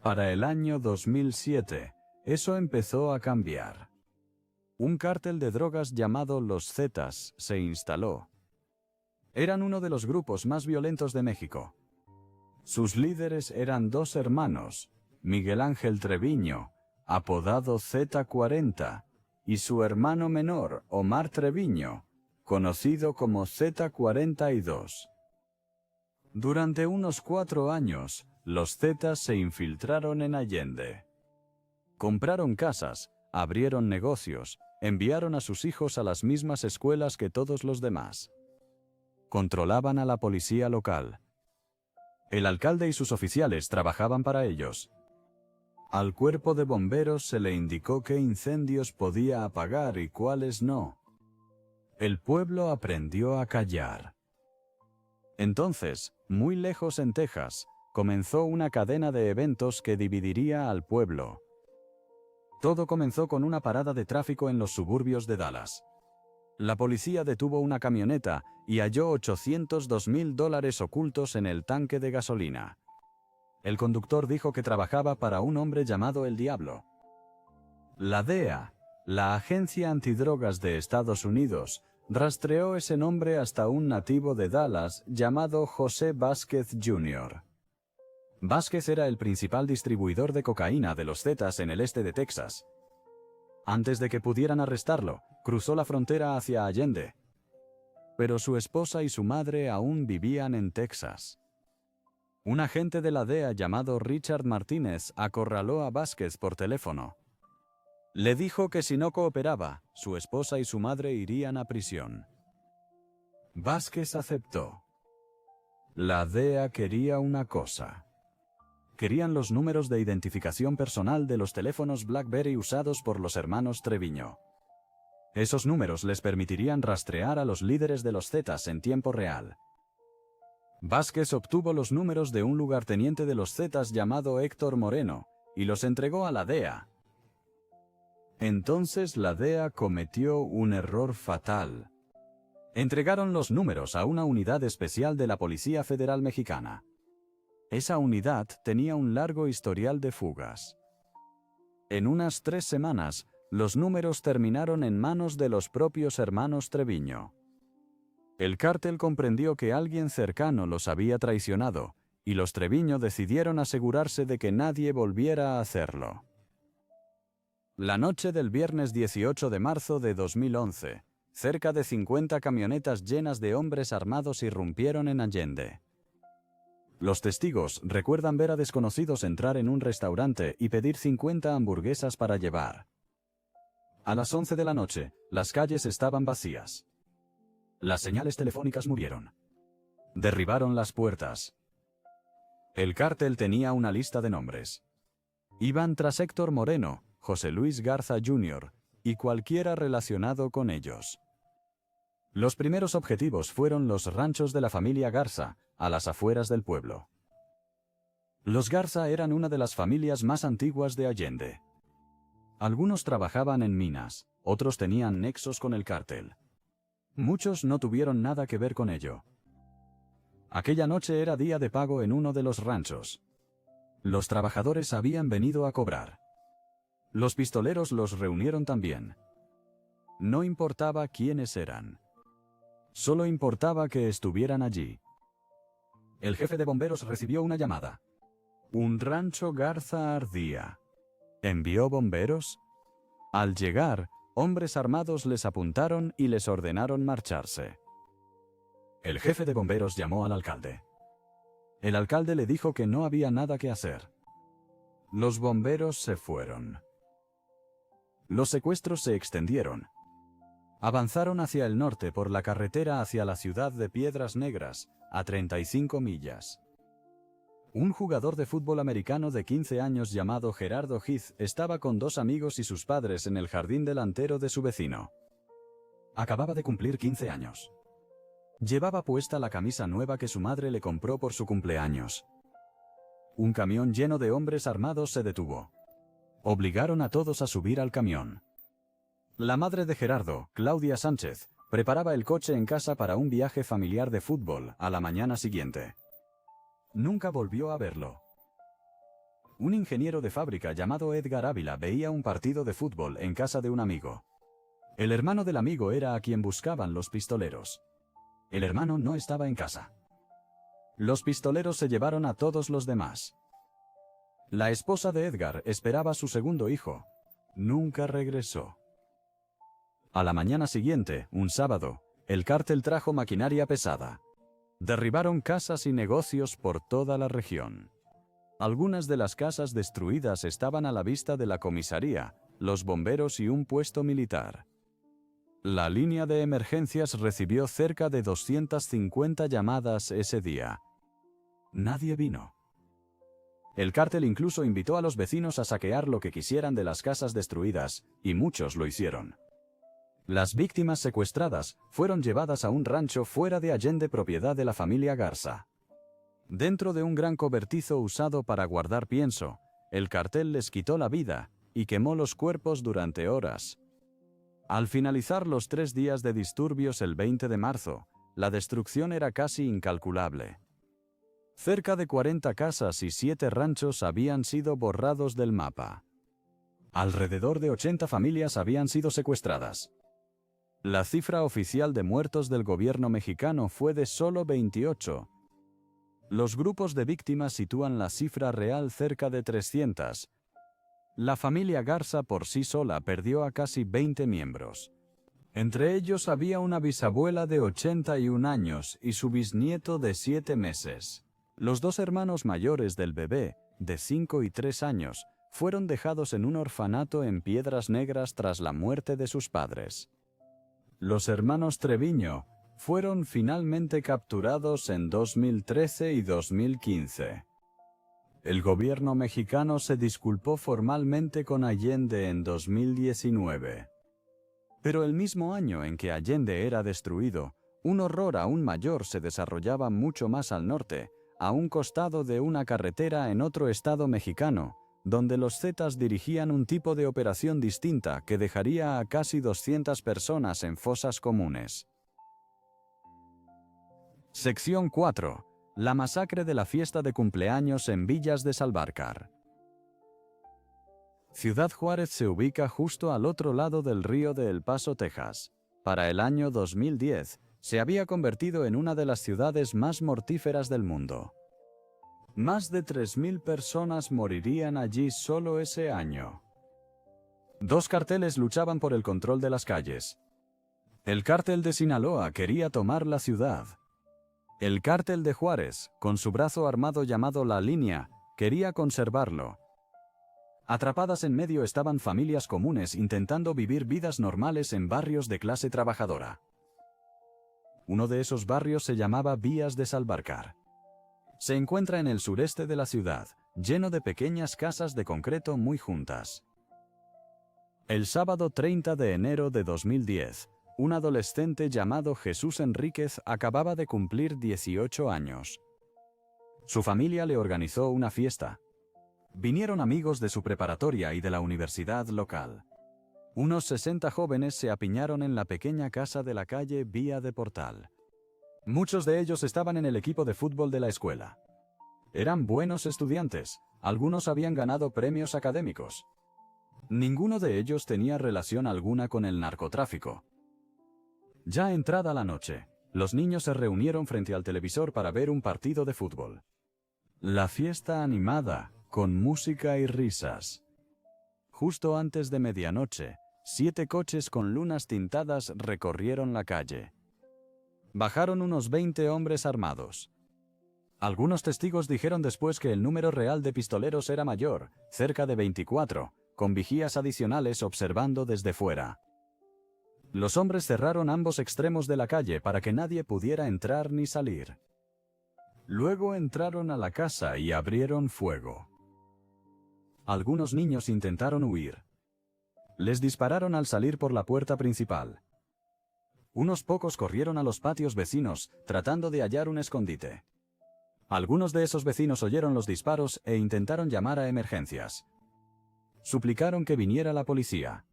Para el año 2007, eso empezó a cambiar. Un cártel de drogas llamado Los Zetas se instaló. Eran uno de los grupos más violentos de México. Sus líderes eran 2 hermanos, Miguel Ángel Treviño, apodado Z40, y su hermano menor, Omar Treviño, conocido como Z42. Durante unos 4 años, los Zetas se infiltraron en Allende. Compraron casas, abrieron negocios, enviaron a sus hijos a las mismas escuelas que todos los demás. Controlaban a la policía local. El alcalde y sus oficiales trabajaban para ellos. Al cuerpo de bomberos se le indicó qué incendios podía apagar y cuáles no. El pueblo aprendió a callar. Entonces, muy lejos en Texas, comenzó una cadena de eventos que dividiría al pueblo. Todo comenzó con una parada de tráfico en los suburbios de Dallas. La policía detuvo una camioneta y halló $802,000 ocultos en el tanque de gasolina. El conductor dijo que trabajaba para un hombre llamado El Diablo. La DEA, la Agencia Antidrogas de Estados Unidos, rastreó ese nombre hasta un nativo de Dallas llamado José Vázquez Jr. Vázquez era el principal distribuidor de cocaína de los Zetas en el este de Texas. Antes de que pudieran arrestarlo, cruzó la frontera hacia Allende. Pero su esposa y su madre aún vivían en Texas. Un agente de la DEA llamado Richard Martínez acorraló a Vázquez por teléfono. Le dijo que si no cooperaba, su esposa y su madre irían a prisión. Vázquez aceptó. La DEA quería una cosa. Querían los números de identificación personal de los teléfonos BlackBerry usados por los hermanos Treviño. Esos números les permitirían rastrear a los líderes de los Zetas en tiempo real. Vázquez obtuvo los números de un lugarteniente de los Zetas llamado Héctor Moreno, y los entregó a la DEA. Entonces la DEA cometió un error fatal. Entregaron los números a una unidad especial de la Policía Federal Mexicana. Esa unidad tenía un largo historial de fugas. En unas 3 semanas, los números terminaron en manos de los propios hermanos Treviño. El cártel comprendió que alguien cercano los había traicionado, y los Treviño decidieron asegurarse de que nadie volviera a hacerlo. La noche del viernes 18 de marzo de 2011, cerca de 50 camionetas llenas de hombres armados irrumpieron en Allende. Los testigos recuerdan ver a desconocidos entrar en un restaurante y pedir 50 hamburguesas para llevar. A las 11 de la noche, las calles estaban vacías. Las señales telefónicas murieron. Derribaron las puertas. El cártel tenía una lista de nombres. Iban tras Héctor Moreno, José Luis Garza Jr. y cualquiera relacionado con ellos. Los primeros objetivos fueron los ranchos de la familia Garza, a las afueras del pueblo. Los Garza eran una de las familias más antiguas de Allende. Algunos trabajaban en minas, otros tenían nexos con el cártel. Muchos no tuvieron nada que ver con ello. Aquella noche era día de pago en uno de los ranchos. Los trabajadores habían venido a cobrar. Los pistoleros los reunieron también. No importaba quiénes eran. Solo importaba que estuvieran allí. El jefe de bomberos recibió una llamada. Un rancho Garza ardía. ¿Envió bomberos? Al llegar, hombres armados les apuntaron y les ordenaron marcharse. El jefe de bomberos llamó al alcalde. El alcalde le dijo que no había nada que hacer. Los bomberos se fueron. Los secuestros se extendieron. Avanzaron hacia el norte por la carretera hacia la ciudad de Piedras Negras, a 35 millas. Un jugador de fútbol americano de 15 años llamado Gerardo Heath estaba con 2 amigos y sus padres en el jardín delantero de su vecino. Acababa de cumplir 15 años. Llevaba puesta la camisa nueva que su madre le compró por su cumpleaños. Un camión lleno de hombres armados se detuvo. Obligaron a todos a subir al camión. La madre de Gerardo, Claudia Sánchez, preparaba el coche en casa para un viaje familiar de fútbol a la mañana siguiente. Nunca volvió a verlo. Un ingeniero de fábrica llamado Edgar Ávila veía un partido de fútbol en casa de un amigo. El hermano del amigo era a quien buscaban los pistoleros. El hermano no estaba en casa. Los pistoleros se llevaron a todos los demás. La esposa de Edgar esperaba a su segundo hijo. Nunca regresó. A la mañana siguiente, un sábado, el cártel trajo maquinaria pesada. Derribaron casas y negocios por toda la región. Algunas de las casas destruidas estaban a la vista de la comisaría, los bomberos y un puesto militar. La línea de emergencias recibió cerca de 250 llamadas ese día. Nadie vino. El cártel incluso invitó a los vecinos a saquear lo que quisieran de las casas destruidas, y muchos lo hicieron. Las víctimas secuestradas fueron llevadas a un rancho fuera de Allende, propiedad de la familia Garza. Dentro de un gran cobertizo usado para guardar pienso, el cartel les quitó la vida y quemó los cuerpos durante horas. Al finalizar los 3 días de disturbios el 20 de marzo, la destrucción era casi incalculable. Cerca de 40 casas y 7 ranchos habían sido borrados del mapa. Alrededor de 80 familias habían sido secuestradas. La cifra oficial de muertos del gobierno mexicano fue de solo 28. Los grupos de víctimas sitúan la cifra real cerca de 300. La familia Garza por sí sola perdió a casi 20 miembros. Entre ellos había una bisabuela de 81 años y su bisnieto de 7 meses. Los 2 hermanos mayores del bebé, de 5 y 3 años, fueron dejados en un orfanato en Piedras Negras tras la muerte de sus padres. Los hermanos Treviño fueron finalmente capturados en 2013 y 2015. El gobierno mexicano se disculpó formalmente con Allende en 2019. Pero el mismo año en que Allende era destruido, un horror aún mayor se desarrollaba mucho más al norte, a un costado de una carretera en otro estado mexicano, donde los Zetas dirigían un tipo de operación distinta que dejaría a casi 200 personas en fosas comunes. Sección 4. La masacre de la fiesta de cumpleaños en Villas de Salvarcar. Ciudad Juárez se ubica justo al otro lado del río de El Paso, Texas. Para el año 2010, se había convertido en una de las ciudades más mortíferas del mundo. Más de 3.000 personas morirían allí solo ese año. 2 carteles luchaban por el control de las calles. El cártel de Sinaloa quería tomar la ciudad. El cártel de Juárez, con su brazo armado llamado La Línea, quería conservarlo. Atrapadas en medio estaban familias comunes intentando vivir vidas normales en barrios de clase trabajadora. Uno de esos barrios se llamaba Villas de Salvarcar. Se encuentra en el sureste de la ciudad, lleno de pequeñas casas de concreto muy juntas. El sábado 30 de enero de 2010, un adolescente llamado Jesús Enríquez acababa de cumplir 18 años. Su familia le organizó una fiesta. Vinieron amigos de su preparatoria y de la universidad local. Unos 60 jóvenes se apiñaron en la pequeña casa de la calle Vía de Portal. Muchos de ellos estaban en el equipo de fútbol de la escuela. Eran buenos estudiantes, algunos habían ganado premios académicos. Ninguno de ellos tenía relación alguna con el narcotráfico. Ya entrada la noche, los niños se reunieron frente al televisor para ver un partido de fútbol. La fiesta animada, con música y risas. Justo antes de medianoche, 7 coches con lunas tintadas recorrieron la calle. Bajaron unos 20 hombres armados. Algunos testigos dijeron después que el número real de pistoleros era mayor, cerca de 24, con vigías adicionales observando desde fuera. Los hombres cerraron ambos extremos de la calle para que nadie pudiera entrar ni salir. Luego entraron a la casa y abrieron fuego. Algunos niños intentaron huir. Les dispararon al salir por la puerta principal. Unos pocos corrieron a los patios vecinos, tratando de hallar un escondite. Algunos de esos vecinos oyeron los disparos e intentaron llamar a emergencias. Suplicaron que viniera la policía.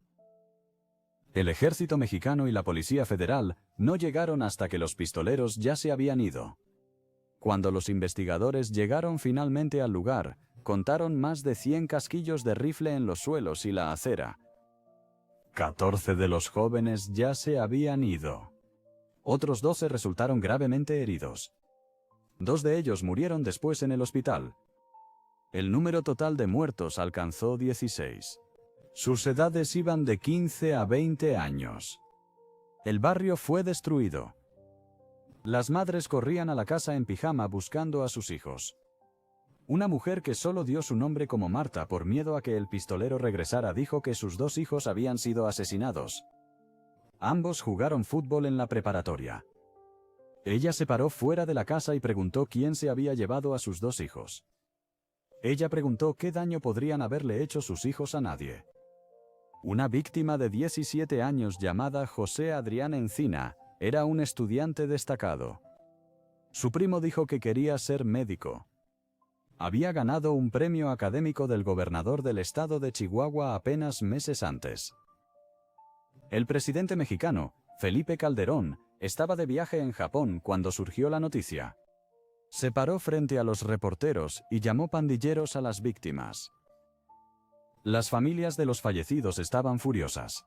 El ejército mexicano y la policía federal no llegaron hasta que los pistoleros ya se habían ido. Cuando los investigadores llegaron finalmente al lugar, contaron más de 100 casquillos de rifle en los suelos y la acera. 14 de los jóvenes ya se habían ido. Otros 12 resultaron gravemente heridos. 2 de ellos murieron después en el hospital. El número total de muertos alcanzó 16. Sus edades iban de 15 a 20 años. El barrio fue destruido. Las madres corrían a la casa en pijama buscando a sus hijos. Una mujer que solo dio su nombre como Marta por miedo a que el pistolero regresara dijo que sus 2 hijos habían sido asesinados. Ambos jugaron fútbol en la preparatoria. Ella se paró fuera de la casa y preguntó quién se había llevado a sus 2 hijos. Ella preguntó qué daño podrían haberle hecho sus hijos a nadie. Una víctima de 17 años llamada José Adrián Encina era un estudiante destacado. Su primo dijo que quería ser médico. Había ganado un premio académico del gobernador del estado de Chihuahua apenas meses antes. El presidente mexicano, Felipe Calderón, estaba de viaje en Japón cuando surgió la noticia. Se paró frente a los reporteros y llamó pandilleros a las víctimas. Las familias de los fallecidos estaban furiosas.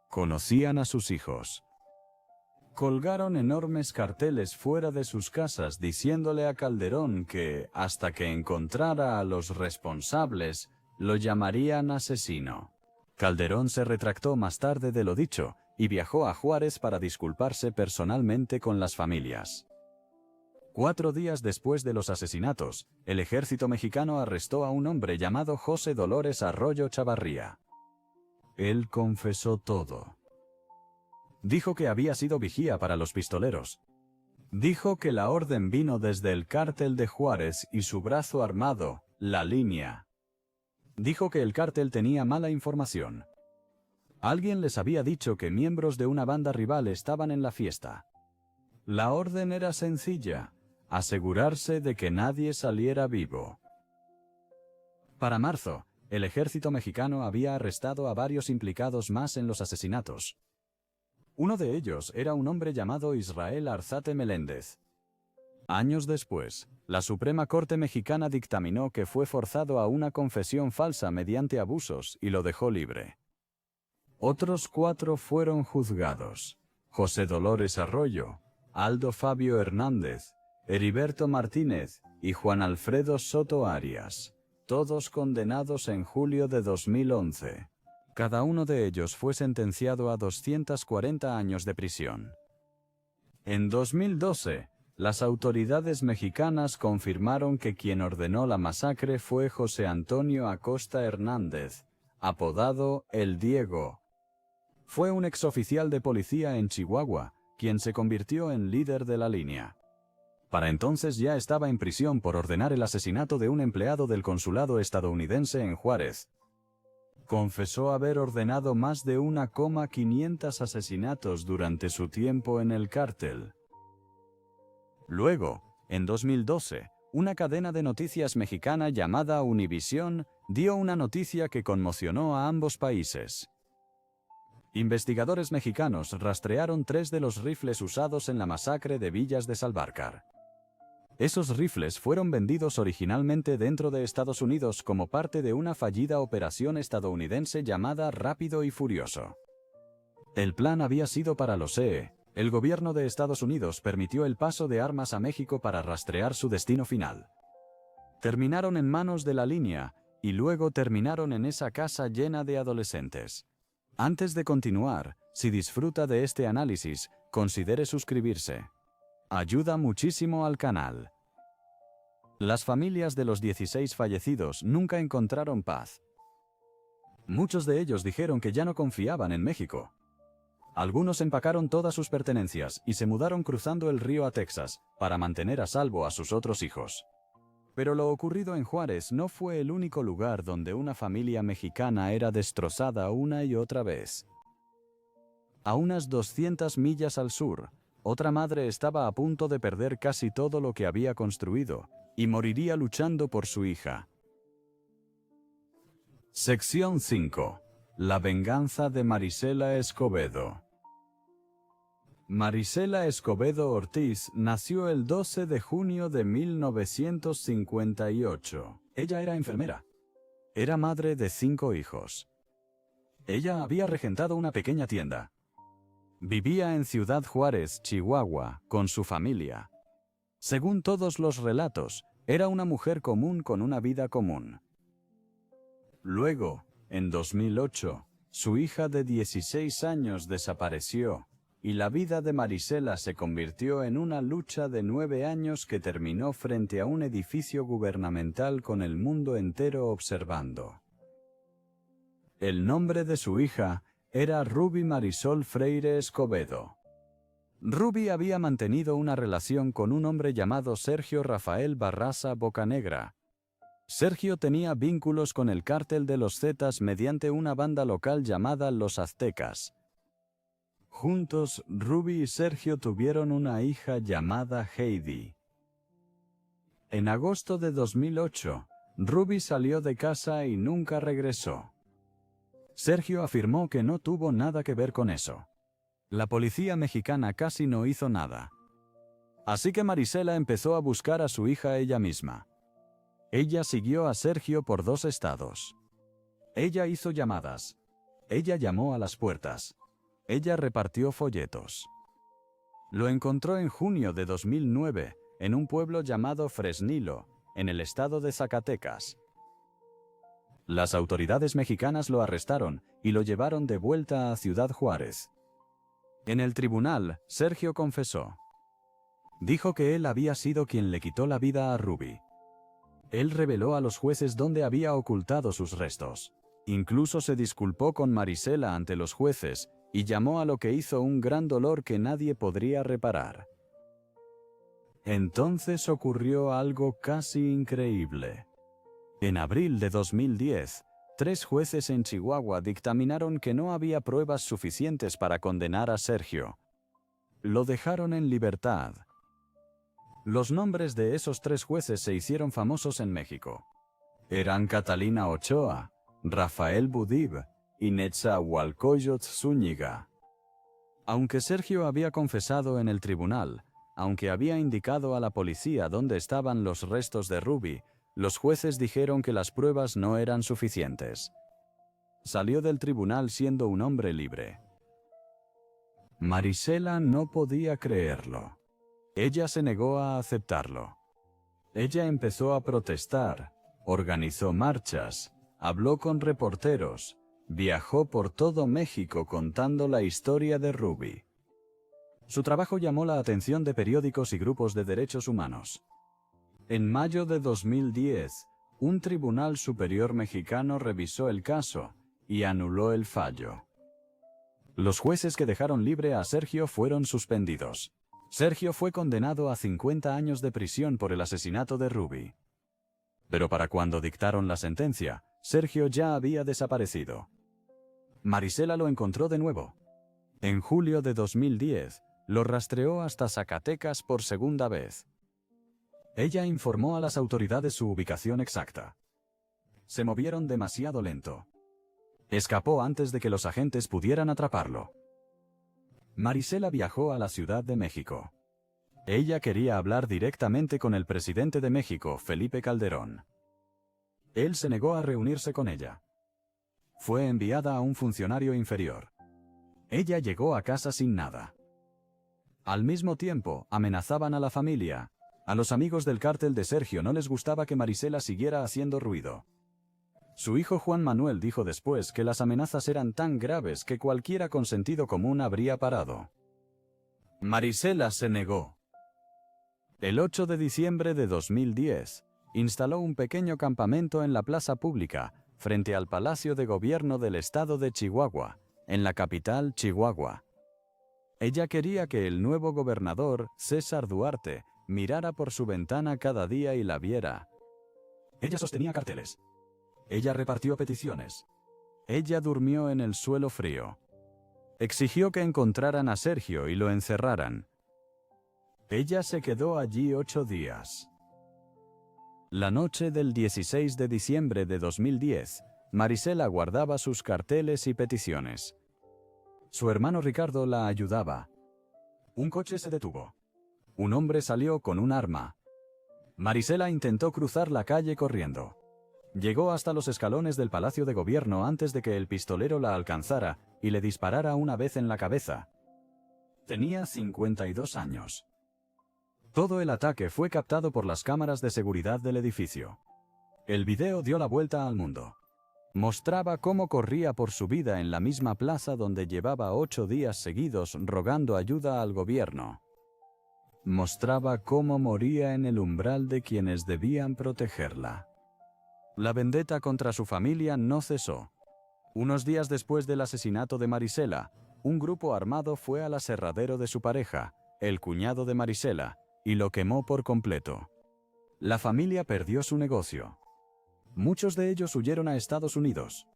Conocían a sus hijos. Colgaron enormes carteles fuera de sus casas diciéndole a Calderón que, hasta que encontrara a los responsables, lo llamarían asesino. Calderón se retractó más tarde de lo dicho y viajó a Juárez para disculparse personalmente con las familias. 4 días después de los asesinatos, el ejército mexicano arrestó a un hombre llamado José Dolores Arroyo Chavarría. Él confesó todo. Dijo que había sido vigía para los pistoleros. Dijo que la orden vino desde el cártel de Juárez y su brazo armado, la Línea. Dijo que el cártel tenía mala información. Alguien les había dicho que miembros de una banda rival estaban en la fiesta. La orden era sencilla: asegurarse de que nadie saliera vivo. Para marzo, el ejército mexicano había arrestado a varios implicados más en los asesinatos. Uno de ellos era un hombre llamado Israel Arzate Meléndez. Años después, la Suprema Corte Mexicana dictaminó que fue forzado a una confesión falsa mediante abusos y lo dejó libre. Otros 4 fueron juzgados: José Dolores Arroyo, Aldo Fabio Hernández, Heriberto Martínez y Juan Alfredo Soto Arias, todos condenados en julio de 2011. Cada uno de ellos fue sentenciado a 240 años de prisión. En 2012, las autoridades mexicanas confirmaron que quien ordenó la masacre fue José Antonio Acosta Hernández, apodado El Diego. Fue un exoficial de policía en Chihuahua, quien se convirtió en líder de la línea. Para entonces ya estaba en prisión por ordenar el asesinato de un empleado del consulado estadounidense en Juárez. Confesó haber ordenado más de 1,500 asesinatos durante su tiempo en el cártel. Luego, en 2012, una cadena de noticias mexicana llamada Univisión dio una noticia que conmocionó a ambos países. Investigadores mexicanos rastrearon 3 de los rifles usados en la masacre de Villas de Salvarcar. Esos rifles fueron vendidos originalmente dentro de Estados Unidos como parte de una fallida operación estadounidense llamada Rápido y Furioso. El plan había sido para los CE. El gobierno de Estados Unidos permitió el paso de armas a México para rastrear su destino final. Terminaron en manos de la línea, y luego terminaron en esa casa llena de adolescentes. Antes de continuar, si disfruta de este análisis, considere suscribirse. Ayuda muchísimo al canal. Las familias de los 16 fallecidos nunca encontraron paz. Muchos de ellos dijeron que ya no confiaban en México. Algunos empacaron todas sus pertenencias y se mudaron cruzando el río a Texas, para mantener a salvo a sus otros hijos. Pero lo ocurrido en Juárez no fue el único lugar donde una familia mexicana era destrozada una y otra vez. A unas 200 millas al sur, otra madre estaba a punto de perder casi todo lo que había construido, y moriría luchando por su hija. Sección 5. La venganza de Marisela Escobedo. Marisela Escobedo Ortiz nació el 12 de junio de 1958. Ella era enfermera. Era madre de 5 hijos. Ella había regentado una pequeña tienda. Vivía en Ciudad Juárez, Chihuahua, con su familia. Según todos los relatos, era una mujer común con una vida común. Luego, en 2008, su hija de 16 años desapareció, y la vida de Marisela se convirtió en una lucha de 9 años que terminó frente a un edificio gubernamental con el mundo entero observando. El nombre de su hija era Ruby Marisol Freire Escobedo. Ruby había mantenido una relación con un hombre llamado Sergio Rafael Barraza Bocanegra. Sergio tenía vínculos con el cártel de los Zetas mediante una banda local llamada Los Aztecas. Juntos, Ruby y Sergio tuvieron una hija llamada Heidi. En agosto de 2008, Ruby salió de casa y nunca regresó. Sergio afirmó que no tuvo nada que ver con eso. La policía mexicana casi no hizo nada. Así que Marisela empezó a buscar a su hija ella misma. Ella siguió a Sergio por 2 estados. Ella hizo llamadas. Ella llamó a las puertas. Ella repartió folletos. Lo encontró en junio de 2009, en un pueblo llamado Fresnillo, en el estado de Zacatecas. Las autoridades mexicanas lo arrestaron y lo llevaron de vuelta a Ciudad Juárez. En el tribunal, Sergio confesó. Dijo que él había sido quien le quitó la vida a Ruby. Él reveló a los jueces dónde había ocultado sus restos. Incluso se disculpó con Marisela ante los jueces y llamó a lo que hizo un gran dolor que nadie podría reparar. Entonces ocurrió algo casi increíble. En abril de 2010, 3 jueces en Chihuahua dictaminaron que no había pruebas suficientes para condenar a Sergio. Lo dejaron en libertad. Los nombres de esos 3 jueces se hicieron famosos en México. Eran Catalina Ochoa, Rafael Budib y Netzahualcóyotl Zúñiga. Aunque Sergio había confesado en el tribunal, aunque había indicado a la policía dónde estaban los restos de Ruby, los jueces dijeron que las pruebas no eran suficientes. Salió del tribunal siendo un hombre libre. Marisela no podía creerlo. Ella se negó a aceptarlo. Ella empezó a protestar, organizó marchas, habló con reporteros, viajó por todo México contando la historia de Ruby. Su trabajo llamó la atención de periódicos y grupos de derechos humanos. En mayo de 2010, un tribunal superior mexicano revisó el caso y anuló el fallo. Los jueces que dejaron libre a Sergio fueron suspendidos. Sergio fue condenado a 50 años de prisión por el asesinato de Ruby. Pero para cuando dictaron la sentencia, Sergio ya había desaparecido. Marisela lo encontró de nuevo. En julio de 2010, lo rastreó hasta Zacatecas por segunda vez. Ella informó a las autoridades su ubicación exacta. Se movieron demasiado lento. Escapó antes de que los agentes pudieran atraparlo. Marisela viajó a la Ciudad de México. Ella quería hablar directamente con el presidente de México, Felipe Calderón. Él se negó a reunirse con ella. Fue enviada a un funcionario inferior. Ella llegó a casa sin nada. Al mismo tiempo, amenazaban a la familia. A los amigos del cártel de Sergio no les gustaba que Marisela siguiera haciendo ruido. Su hijo Juan Manuel dijo después que las amenazas eran tan graves que cualquiera con sentido común habría parado. Marisela se negó. El 8 de diciembre de 2010, instaló un pequeño campamento en la plaza pública, frente al Palacio de Gobierno del Estado de Chihuahua, en la capital, Chihuahua. Ella quería que el nuevo gobernador, César Duarte, mirara por su ventana cada día y la viera. Ella sostenía carteles. Ella repartió peticiones. Ella durmió en el suelo frío. Exigió que encontraran a Sergio y lo encerraran. Ella se quedó allí 8 días. La noche del 16 de diciembre de 2010, Marisela guardaba sus carteles y peticiones. Su hermano Ricardo la ayudaba. Un coche se detuvo. Un hombre salió con un arma. Marisela intentó cruzar la calle corriendo. Llegó hasta los escalones del Palacio de Gobierno antes de que el pistolero la alcanzara y le disparara una vez en la cabeza. Tenía 52 años. Todo el ataque fue captado por las cámaras de seguridad del edificio. El video dio la vuelta al mundo. Mostraba cómo corría por su vida en la misma plaza donde llevaba 8 días seguidos rogando ayuda al gobierno. Mostraba cómo moría en el umbral de quienes debían protegerla. La vendetta contra su familia no cesó. Unos días después del asesinato de Marisela, un grupo armado fue al aserradero de su pareja, el cuñado de Marisela, y lo quemó por completo. La familia perdió su negocio. Muchos de ellos huyeron a Estados Unidos.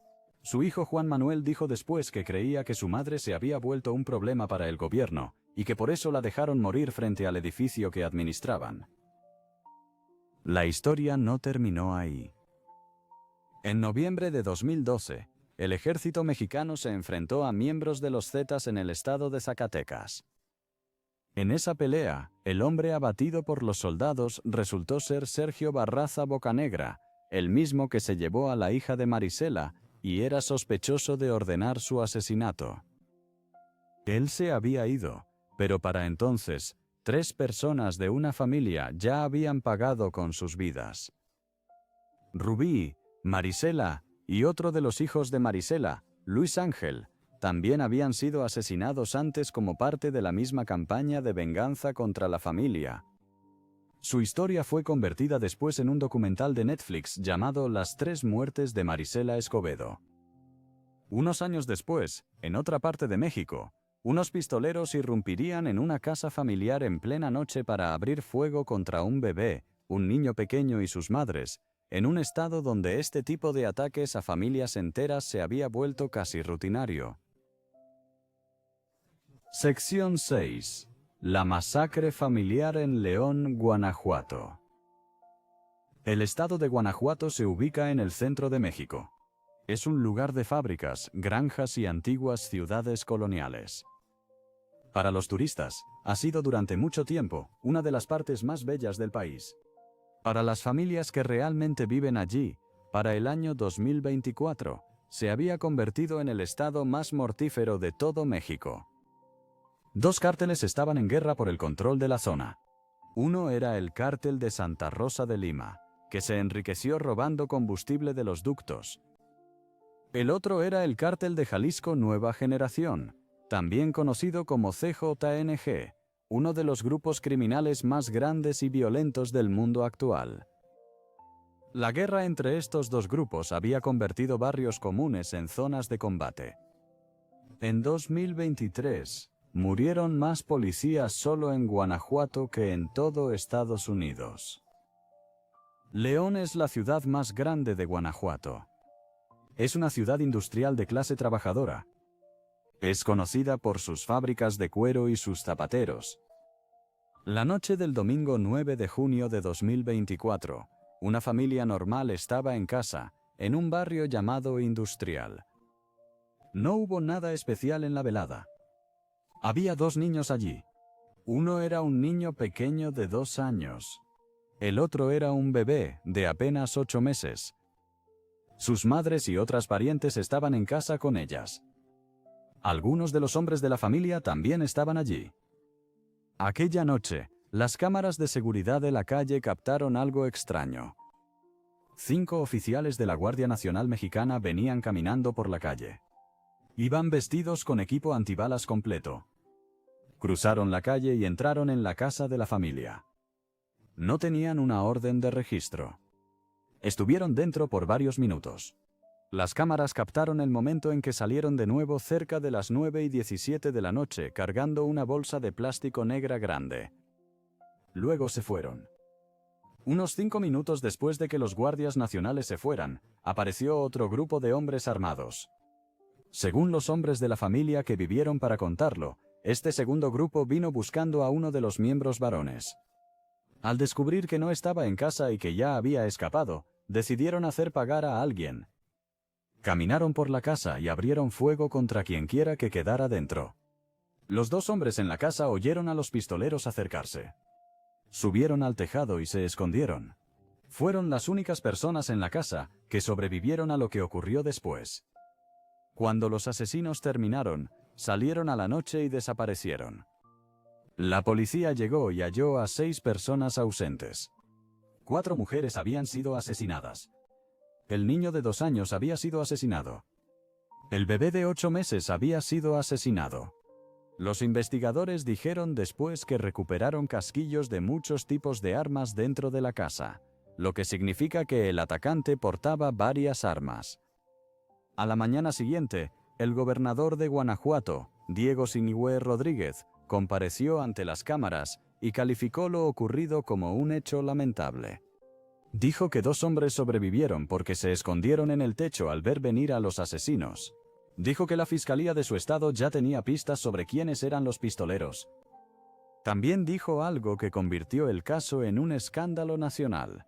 Su hijo Juan Manuel dijo después que creía que su madre se había vuelto un problema para el gobierno, y que por eso la dejaron morir frente al edificio que administraban. La historia no terminó ahí. En noviembre de 2012, el ejército mexicano se enfrentó a miembros de los Zetas en el estado de Zacatecas. En esa pelea, el hombre abatido por los soldados resultó ser Sergio Barraza Bocanegra, el mismo que se llevó a la hija de Marisela y era sospechoso de ordenar su asesinato. Él se había ido, pero para entonces, 3 personas de una familia ya habían pagado con sus vidas. Rubí, Marisela y otro de los hijos de Marisela, Luis Ángel, también habían sido asesinados antes como parte de la misma campaña de venganza contra la familia. Su historia fue convertida después en un documental de Netflix llamado Las 3 muertes de Marisela Escobedo. Unos años después, en otra parte de México, unos pistoleros irrumpirían en una casa familiar en plena noche para abrir fuego contra un bebé, un niño pequeño y sus madres, en un estado donde este tipo de ataques a familias enteras se había vuelto casi rutinario. Sección 6. La masacre familiar en León, Guanajuato. El estado de Guanajuato se ubica en el centro de México. Es un lugar de fábricas, granjas y antiguas ciudades coloniales. Para los turistas, ha sido durante mucho tiempo una de las partes más bellas del país. Para las familias que realmente viven allí, para el año 2024, se había convertido en el estado más mortífero de todo México. 2 cárteles estaban en guerra por el control de la zona. Uno era el cártel de Santa Rosa de Lima, que se enriqueció robando combustible de los ductos. El otro era el cártel de Jalisco Nueva Generación, también conocido como CJNG, uno de los grupos criminales más grandes y violentos del mundo actual. La guerra entre estos 2 grupos había convertido barrios comunes en zonas de combate. En 2023, murieron más policías solo en Guanajuato que en todo Estados Unidos. León es la ciudad más grande de Guanajuato. Es una ciudad industrial de clase trabajadora. Es conocida por sus fábricas de cuero y sus zapateros. La noche del domingo 9 de junio de 2024, una familia normal estaba en casa, en un barrio llamado Industrial. No hubo nada especial en la velada. Había 2 niños allí. Uno era un niño pequeño de 2 años. El otro era un bebé de apenas 8 meses. Sus madres y otras parientes estaban en casa con ellas. Algunos de los hombres de la familia también estaban allí. Aquella noche, las cámaras de seguridad de la calle captaron algo extraño. 5 oficiales de la Guardia Nacional Mexicana venían caminando por la calle. Iban vestidos con equipo antibalas completo. Cruzaron la calle y entraron en la casa de la familia. No tenían una orden de registro. Estuvieron dentro por varios minutos. Las cámaras captaron el momento en que salieron de nuevo cerca de las 9:17 de la noche cargando una bolsa de plástico negra grande. Luego se fueron. Unos 5 minutos después de que los guardias nacionales se fueran, apareció otro grupo de hombres armados. Según los hombres de la familia que vivieron para contarlo, este segundo grupo vino buscando a uno de los miembros varones. Al descubrir que no estaba en casa y que ya había escapado, decidieron hacer pagar a alguien. Caminaron por la casa y abrieron fuego contra quienquiera que quedara dentro. Los 2 hombres en la casa oyeron a los pistoleros acercarse. Subieron al tejado y se escondieron. Fueron las únicas personas en la casa que sobrevivieron a lo que ocurrió después. Cuando los asesinos terminaron, salieron a la noche y desaparecieron. La policía llegó y halló a 6 personas ausentes. 4 mujeres habían sido asesinadas. El niño de 2 años había sido asesinado. El bebé de 8 meses había sido asesinado. Los investigadores dijeron después que recuperaron casquillos de muchos tipos de armas dentro de la casa, lo que significa que el atacante portaba varias armas. A la mañana siguiente, el gobernador de Guanajuato, Diego Sinigüe Rodríguez, compareció ante las cámaras y calificó lo ocurrido como un hecho lamentable. Dijo que 2 hombres sobrevivieron porque se escondieron en el techo al ver venir a los asesinos. Dijo que la fiscalía de su estado ya tenía pistas sobre quiénes eran los pistoleros. También dijo algo que convirtió el caso en un escándalo nacional.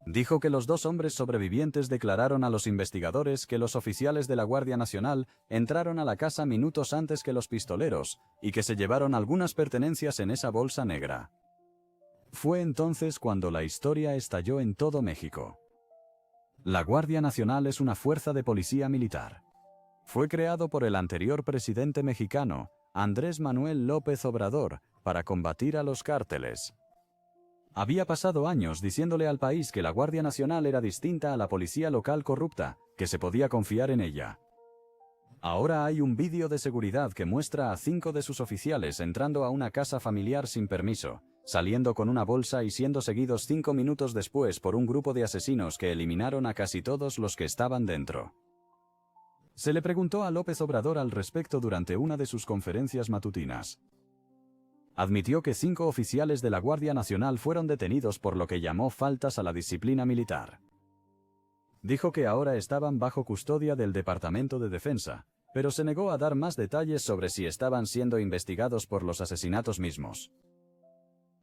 Dijo que los 2 hombres sobrevivientes declararon a los investigadores que los oficiales de la Guardia Nacional entraron a la casa minutos antes que los pistoleros y que se llevaron algunas pertenencias en esa bolsa negra. Fue entonces cuando la historia estalló en todo México. La Guardia Nacional es una fuerza de policía militar. Fue creado por el anterior presidente mexicano, Andrés Manuel López Obrador, para combatir a los cárteles. Había pasado años diciéndole al país que la Guardia Nacional era distinta a la policía local corrupta, que se podía confiar en ella. Ahora hay un vídeo de seguridad que muestra a 5 de sus oficiales entrando a una casa familiar sin permiso, saliendo con una bolsa y siendo seguidos 5 minutos después por un grupo de asesinos que eliminaron a casi todos los que estaban dentro. Se le preguntó a López Obrador al respecto durante una de sus conferencias matutinas. Admitió que 5 oficiales de la Guardia Nacional fueron detenidos por lo que llamó faltas a la disciplina militar. Dijo que ahora estaban bajo custodia del Departamento de Defensa, pero se negó a dar más detalles sobre si estaban siendo investigados por los asesinatos mismos.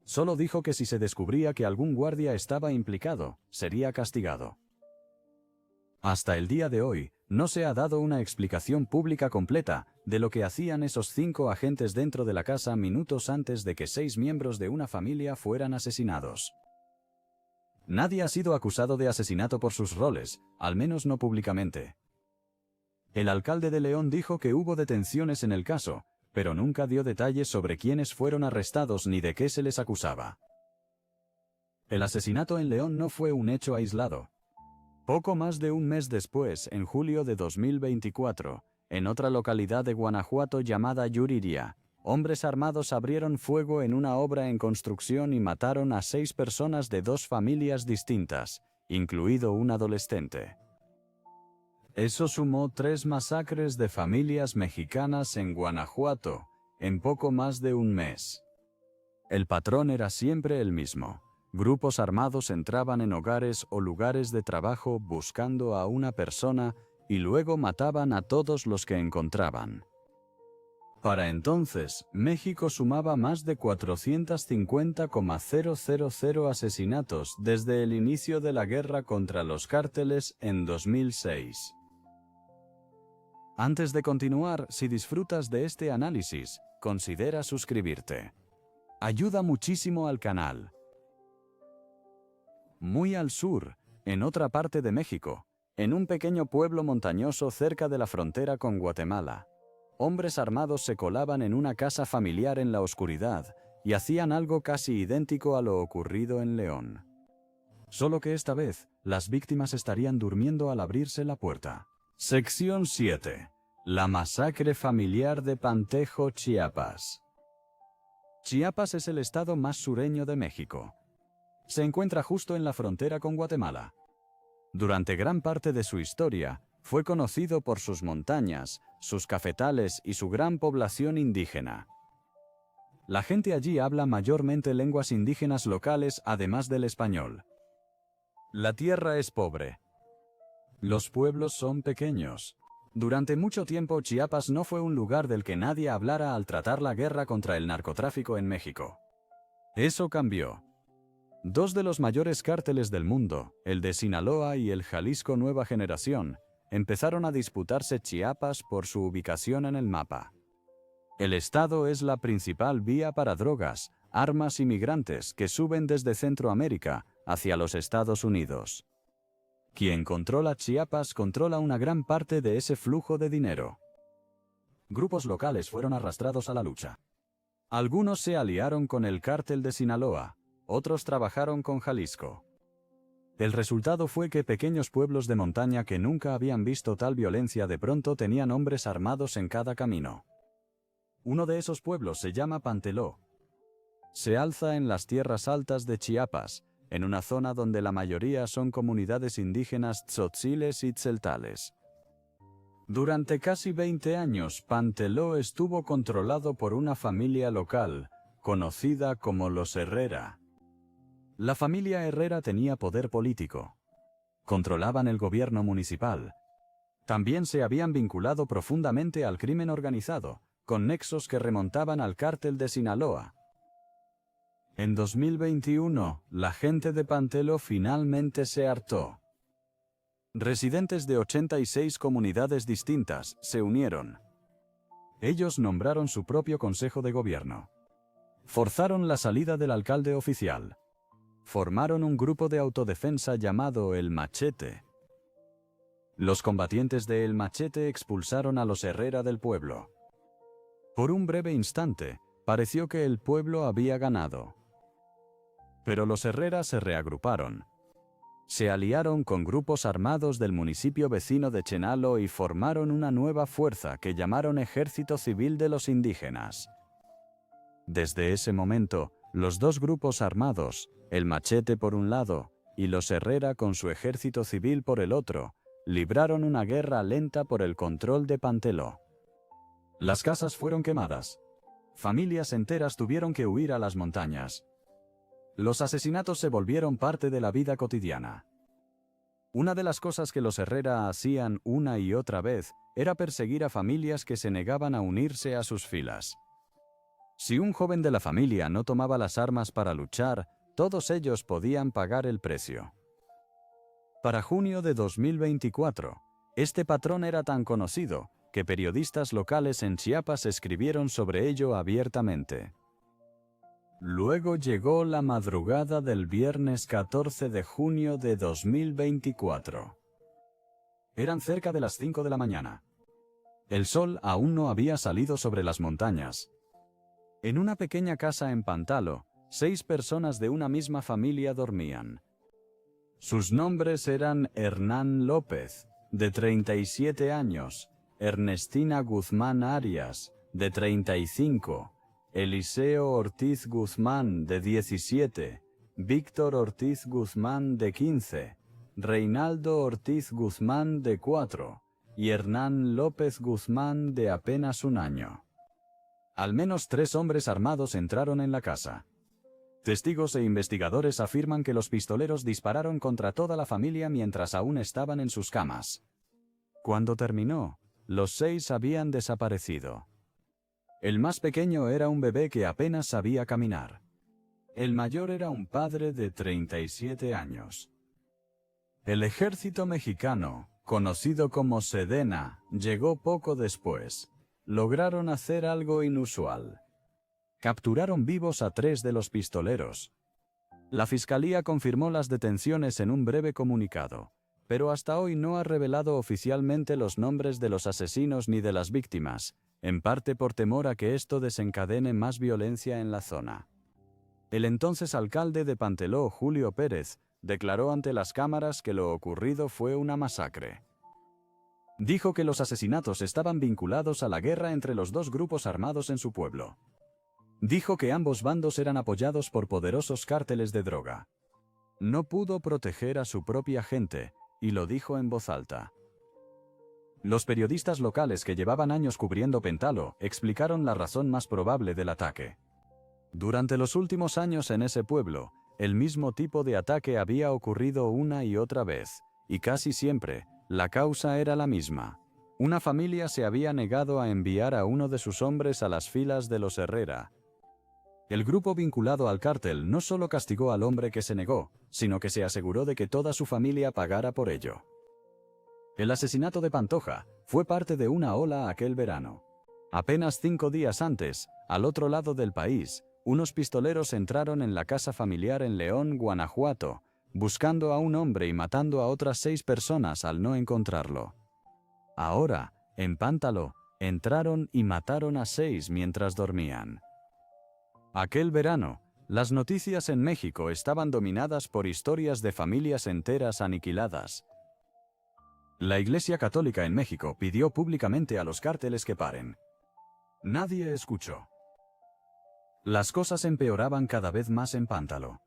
Solo dijo que si se descubría que algún guardia estaba implicado, sería castigado. Hasta el día de hoy, no se ha dado una explicación pública completa de lo que hacían esos 5 agentes dentro de la casa minutos antes de que 6 miembros de una familia fueran asesinados. Nadie ha sido acusado de asesinato por sus roles, al menos no públicamente. El alcalde de León dijo que hubo detenciones en el caso, pero nunca dio detalles sobre quiénes fueron arrestados ni de qué se les acusaba. El asesinato en León no fue un hecho aislado. Poco más de un mes después, en julio de 2024, en otra localidad de Guanajuato llamada Yuriria, hombres armados abrieron fuego en una obra en construcción y mataron a 6 personas de 2 familias distintas, incluido un adolescente. Eso sumó 3 masacres de familias mexicanas en Guanajuato, en poco más de un mes. El patrón era siempre el mismo. Grupos armados entraban en hogares o lugares de trabajo buscando a una persona y luego mataban a todos los que encontraban. Para entonces, México sumaba más de 450,000 asesinatos desde el inicio de la guerra contra los cárteles en 2006. Antes de continuar, si disfrutas de este análisis, considera suscribirte. Ayuda muchísimo al canal. Muy al sur, en otra parte de México, en un pequeño pueblo montañoso cerca de la frontera con Guatemala, hombres armados se colaban en una casa familiar en la oscuridad y hacían algo casi idéntico a lo ocurrido en León. Solo que esta vez, las víctimas estarían durmiendo al abrirse la puerta. Sección 7. La masacre familiar de Pantejo, Chiapas. Chiapas es el estado más sureño de México. Se encuentra justo en la frontera con Guatemala. Durante gran parte de su historia, fue conocido por sus montañas, sus cafetales y su gran población indígena. La gente allí habla mayormente lenguas indígenas locales además del español. La tierra es pobre. Los pueblos son pequeños. Durante mucho tiempo Chiapas no fue un lugar del que nadie hablara al tratar la guerra contra el narcotráfico en México. Eso cambió. Dos de los mayores cárteles del mundo, el de Sinaloa y el Jalisco Nueva Generación, empezaron a disputarse Chiapas por su ubicación en el mapa. El estado es la principal vía para drogas, armas y migrantes que suben desde Centroamérica hacia los Estados Unidos. Quien controla Chiapas controla una gran parte de ese flujo de dinero. Grupos locales fueron arrastrados a la lucha. Algunos se aliaron con el cártel de Sinaloa, otros trabajaron con Jalisco. El resultado fue que pequeños pueblos de montaña que nunca habían visto tal violencia de pronto tenían hombres armados en cada camino. Uno de esos pueblos se llama Panteló. Se alza en las tierras altas de Chiapas, en una zona donde la mayoría son comunidades indígenas tzotziles y tzeltales. Durante casi 20 años, Panteló estuvo controlado por una familia local, conocida como los Herrera. La familia Herrera tenía poder político. Controlaban el gobierno municipal. También se habían vinculado profundamente al crimen organizado, con nexos que remontaban al cártel de Sinaloa. En 2021, la gente de Panteló finalmente se hartó. Residentes de 86 comunidades distintas se unieron. Ellos nombraron su propio consejo de gobierno. Forzaron la salida del alcalde oficial. Formaron un grupo de autodefensa llamado El Machete. Los combatientes de El Machete expulsaron a los Herrera del pueblo. Por un breve instante, pareció que el pueblo había ganado. Pero los Herrera se reagruparon. Se aliaron con grupos armados del municipio vecino de Chenalo y formaron una nueva fuerza que llamaron Ejército Civil de los Indígenas. Desde ese momento, los dos grupos armados, el Machete por un lado y los Herrera con su ejército civil por el otro, libraron una guerra lenta por el control de Panteló. Las casas fueron quemadas. Familias enteras tuvieron que huir a las montañas. Los asesinatos se volvieron parte de la vida cotidiana. Una de las cosas que los Herrera hacían una y otra vez era perseguir a familias que se negaban a unirse a sus filas. Si un joven de la familia no tomaba las armas para luchar, todos ellos podían pagar el precio. Para junio de 2024, este patrón era tan conocido que periodistas locales en Chiapas escribieron sobre ello abiertamente. Luego llegó la madrugada del viernes 14 de junio de 2024. Eran cerca de las 5 de la mañana. El sol aún no había salido sobre las montañas. En una pequeña casa en Panteló, 6 personas de una misma familia dormían. Sus nombres eran Hernán López, de 37 años, Ernestina Guzmán Arias, de 35, Eliseo Ortiz Guzmán, de 17, Víctor Ortiz Guzmán, de 15, Reinaldo Ortiz Guzmán, de 4, y Hernán López Guzmán, de apenas un año. Al menos 3 hombres armados entraron en la casa. Testigos e investigadores afirman que los pistoleros dispararon contra toda la familia mientras aún estaban en sus camas. Cuando terminó, los 6 habían desaparecido. El más pequeño era un bebé que apenas sabía caminar. El mayor era un padre de 37 años. El ejército mexicano, conocido como Sedena, llegó poco después. Lograron hacer algo inusual. Capturaron vivos a 3 de los pistoleros. La fiscalía confirmó las detenciones en un breve comunicado, pero hasta hoy no ha revelado oficialmente los nombres de los asesinos ni de las víctimas, en parte por temor a que esto desencadene más violencia en la zona. El entonces alcalde de Panteló, Julio Pérez, declaró ante las cámaras que lo ocurrido fue una masacre. Dijo que los asesinatos estaban vinculados a la guerra entre los dos grupos armados en su pueblo. Dijo que ambos bandos eran apoyados por poderosos cárteles de droga. No pudo proteger a su propia gente, y lo dijo en voz alta. Los periodistas locales que llevaban años cubriendo Pentalo explicaron la razón más probable del ataque. Durante los últimos años en ese pueblo, el mismo tipo de ataque había ocurrido una y otra vez, y casi siempre, la causa era la misma. Una familia se había negado a enviar a uno de sus hombres a las filas de los Herrera. El grupo vinculado al cártel no solo castigó al hombre que se negó, sino que se aseguró de que toda su familia pagara por ello. El asesinato de Pantoja fue parte de una ola aquel verano. Apenas 5 días antes, al otro lado del país, unos pistoleros entraron en la casa familiar en León, Guanajuato, buscando a un hombre y matando a otras 6 personas al no encontrarlo. Ahora, en Panteló, entraron y mataron a 6 mientras dormían. Aquel verano, las noticias en México estaban dominadas por historias de familias enteras aniquiladas. La Iglesia Católica en México pidió públicamente a los cárteles que paren. Nadie escuchó. Las cosas empeoraban cada vez más en Panteló.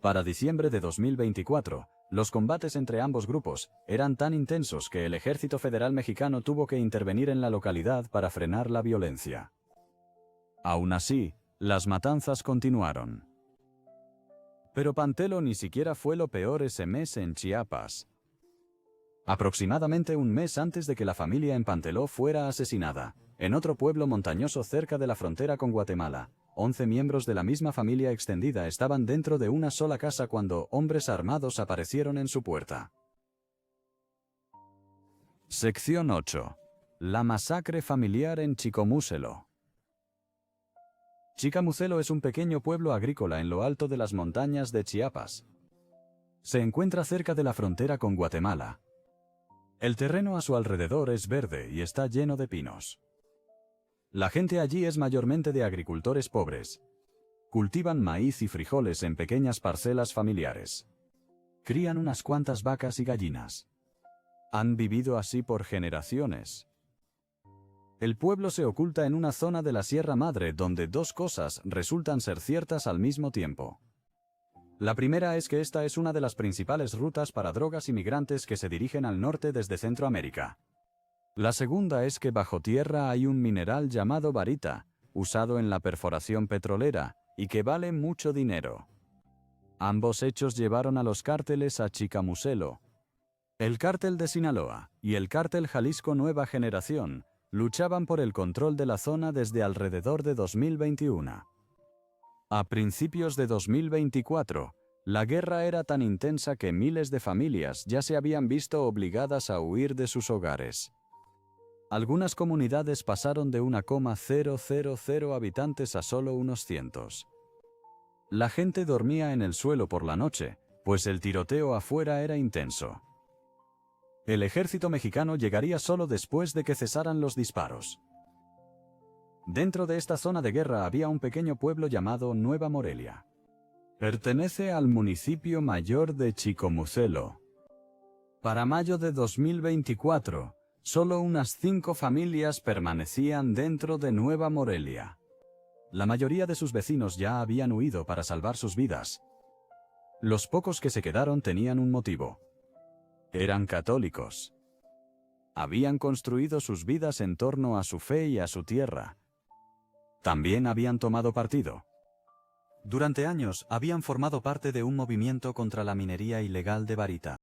Para diciembre de 2024, los combates entre ambos grupos eran tan intensos que el Ejército Federal Mexicano tuvo que intervenir en la localidad para frenar la violencia. Aún así, las matanzas continuaron. Pero Panteló ni siquiera fue lo peor ese mes en Chiapas. Aproximadamente un mes antes de que la familia en Panteló fuera asesinada, en otro pueblo montañoso cerca de la frontera con Guatemala, 11 miembros de la misma familia extendida estaban dentro de una sola casa cuando hombres armados aparecieron en su puerta. Sección 8. La masacre familiar en Chicomucelo. Chicamucelo es un pequeño pueblo agrícola en lo alto de las montañas de Chiapas. Se encuentra cerca de la frontera con Guatemala. El terreno a su alrededor es verde y está lleno de pinos. La gente allí es mayormente de agricultores pobres. Cultivan maíz y frijoles en pequeñas parcelas familiares. Crían unas cuantas vacas y gallinas. Han vivido así por generaciones. El pueblo se oculta en una zona de la Sierra Madre donde 2 cosas resultan ser ciertas al mismo tiempo. La primera es que esta es una de las principales rutas para drogas y migrantes que se dirigen al norte desde Centroamérica. La segunda es que bajo tierra hay un mineral llamado barita, usado en la perforación petrolera, y que vale mucho dinero. Ambos hechos llevaron a los cárteles a Chicamucelo. El cártel de Sinaloa y el cártel Jalisco Nueva Generación luchaban por el control de la zona desde alrededor de 2021. A principios de 2024, la guerra era tan intensa que miles de familias ya se habían visto obligadas a huir de sus hogares. Algunas comunidades pasaron de 1,000 habitantes a solo unos cientos. La gente dormía en el suelo por la noche, pues el tiroteo afuera era intenso. El ejército mexicano llegaría solo después de que cesaran los disparos. Dentro de esta zona de guerra había un pequeño pueblo llamado Nueva Morelia. Pertenece al municipio mayor de Chicomucelo. Para mayo de 2024, solo unas 5 familias permanecían dentro de Nueva Morelia. La mayoría de sus vecinos ya habían huido para salvar sus vidas. Los pocos que se quedaron tenían un motivo. Eran católicos. Habían construido sus vidas en torno a su fe y a su tierra. También habían tomado partido. Durante años habían formado parte de un movimiento contra la minería ilegal de barita.